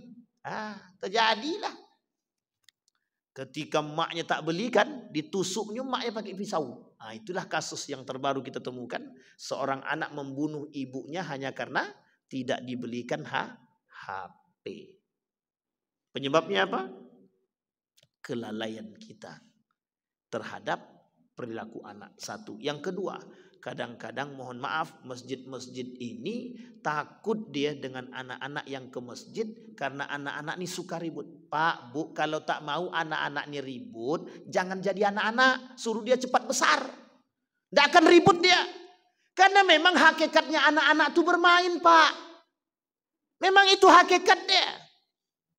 Terjadilah. Ketika maknya tak belikan, ditusuknya maknya pakai pisau. Itulah kasus yang terbaru kita temukan. Seorang anak membunuh ibunya hanya karena tidak dibelikan HP. Penyebabnya apa? Kelalaian kita terhadap perilaku anak. Satu. Yang kedua, kadang-kadang mohon maaf, masjid-masjid ini takut dia dengan anak-anak yang ke masjid karena anak-anak ini suka ribut. Pak, Bu, kalau tak mau anak-anak ini ribut, jangan jadi anak-anak, suruh dia cepat besar. Tidak akan ribut dia. Karena memang hakikatnya anak-anak itu bermain, Pak. Memang itu hakikatnya.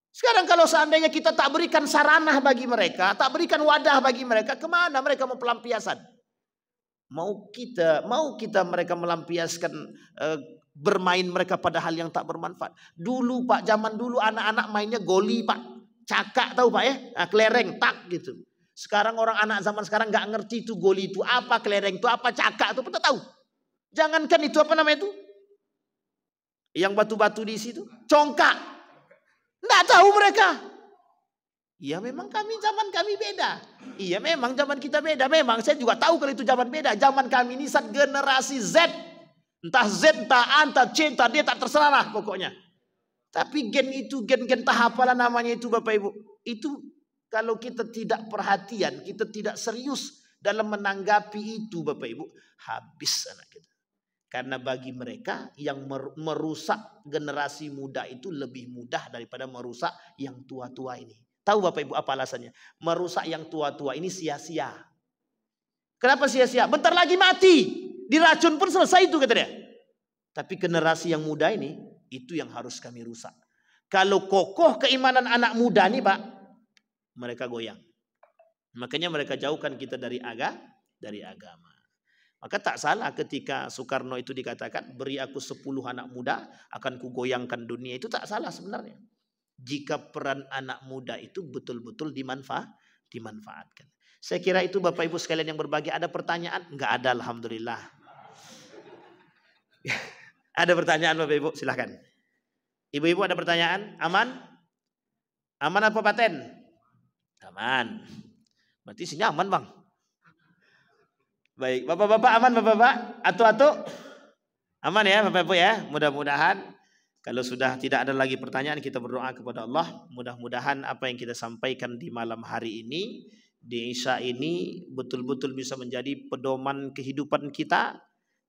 Sekarang kalau seandainya kita tak berikan sarana bagi mereka, tak berikan wadah bagi mereka, kemana mereka mau pelampiasan? Mau kita mereka melampiaskan bermain mereka pada hal yang tak bermanfaat. Dulu, Pak, zaman dulu anak-anak mainnya goli, Pak. Cakak tahu, Pak, ya? Kelereng, tak gitu. Sekarang orang anak zaman sekarang nggak ngerti itu goli itu apa, kelereng itu apa, cakak itu pun tak tahu. Jangankan itu apa namanya itu? Yang batu-batu di situ, congkak. Nggak tahu mereka. Iya memang zaman kami beda. Iya memang zaman kita beda. Memang saya juga tahu kalau itu zaman beda. Zaman kami ini generasi Z. Entah Z, entah A, entah C, entah D, tak terserah lah pokoknya. Tapi gen itu, gen-gen tahap apalah namanya itu Bapak Ibu. Itu kalau kita tidak perhatian, kita tidak serius dalam menanggapi itu Bapak Ibu, habis anak kita. Karena bagi mereka yang merusak generasi muda itu lebih mudah daripada merusak yang tua-tua ini. Tahu Bapak Ibu apa alasannya? Merusak yang tua-tua ini sia-sia. Kenapa sia-sia? Bentar lagi mati. Diracun pun selesai itu kata dia. Tapi generasi yang muda ini, itu yang harus kami rusak. Kalau kokoh keimanan anak muda nih Pak, mereka goyang. Makanya mereka jauhkan kita dari agama. Maka tak salah ketika Soekarno itu dikatakan, beri aku 10 anak muda, akan kugoyangkan dunia. Itu tak salah sebenarnya. Jika peran anak muda itu betul-betul dimanfaatkan. Saya kira itu Bapak Ibu sekalian yang berbahagia. Ada pertanyaan? Enggak ada, alhamdulillah. Ada pertanyaan Bapak Ibu? Silahkan. Ibu-ibu ada pertanyaan? Aman? Aman apa paten? Aman. Berarti sini aman Bang. Baik, Bapak-bapak aman Bapak-bapak? Atu-atu? Aman ya Bapak-Ibu ya? Mudah-mudahan kalau sudah tidak ada lagi pertanyaan, kita berdoa kepada Allah. Mudah-mudahan apa yang kita sampaikan di malam hari ini, di Isya ini, betul-betul bisa menjadi pedoman kehidupan kita.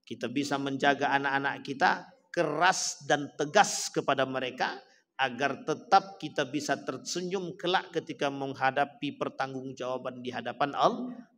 Kita bisa menjaga anak-anak kita, keras dan tegas kepada mereka, agar tetap kita bisa tersenyum kelak ketika menghadapi pertanggungjawaban di hadapan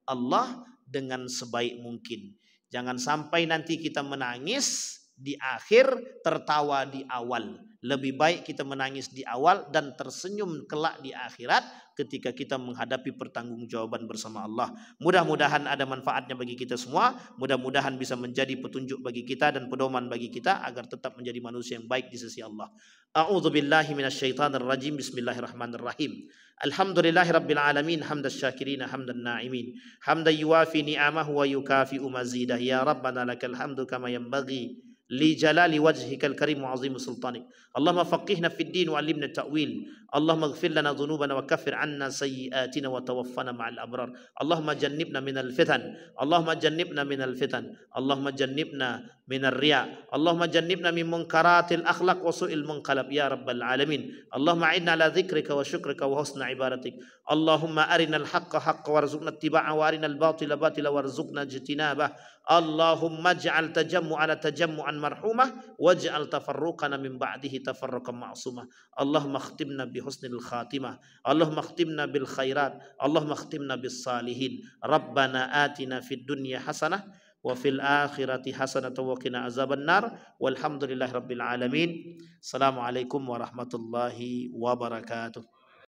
Allah dengan sebaik mungkin. Jangan sampai nanti kita menangis di akhir, tertawa di awal. Lebih baik kita menangis di awal dan tersenyum kelak di akhirat ketika kita menghadapi pertanggungjawaban bersama Allah. Mudah-mudahan ada manfaatnya bagi kita semua. Mudah-mudahan bisa menjadi petunjuk bagi kita dan pedoman bagi kita agar tetap menjadi manusia yang baik di sisi Allah. A'udzubillahi minasyaitonir rajim. Bismillahirrahmanirrahim. Alhamdulillahi rabbil alamin, hamdas syakirin hamdan na'imin, hamdan yuwafi ni'amahu wa yukafi'u mazidah. Ya Rabbana lakal hamdu kama yanbaghi li jalali wajhikal karim wa azim sultanik. Allahumma faqihna fid din wa 'allimna ta'wil. Allahumma ighfir lana dhunubana wa kaffir 'anna sayyi'atina wa tawaffana ma'al abrar. Allahumma jannibna minal fitan. Allahumma jannibna minal fitan. Allahumma jannibna minar riya. Allahumma jannibna min munkaratil akhlaq wa su'il munqalab ya rabbal alamin. Allahumma a'inna ala dzikrika wa syukrika wa husna ibadatik. Allahumma arinal haqqa haqqan warzuqna ittiba'ahu wa arinal batila batila warzuqna ijtinabah. Allahumma ij'al tajammu'ana tajammu'an marhumah waj'al tafarruqana min ba'dihi tafarruqan ma'sumah. Allahumma khtimna bi husnil khatimah. Allahumma khtimna bil khairat. Allahumma khtimna bis salihin. Rabbana atina fid dunya hasanah wa fil akhirati hasanah wa qina azaban nar. Walhamdulillahi rabbil alamin. Assalamualaikum warahmatullahi wabarakatuh.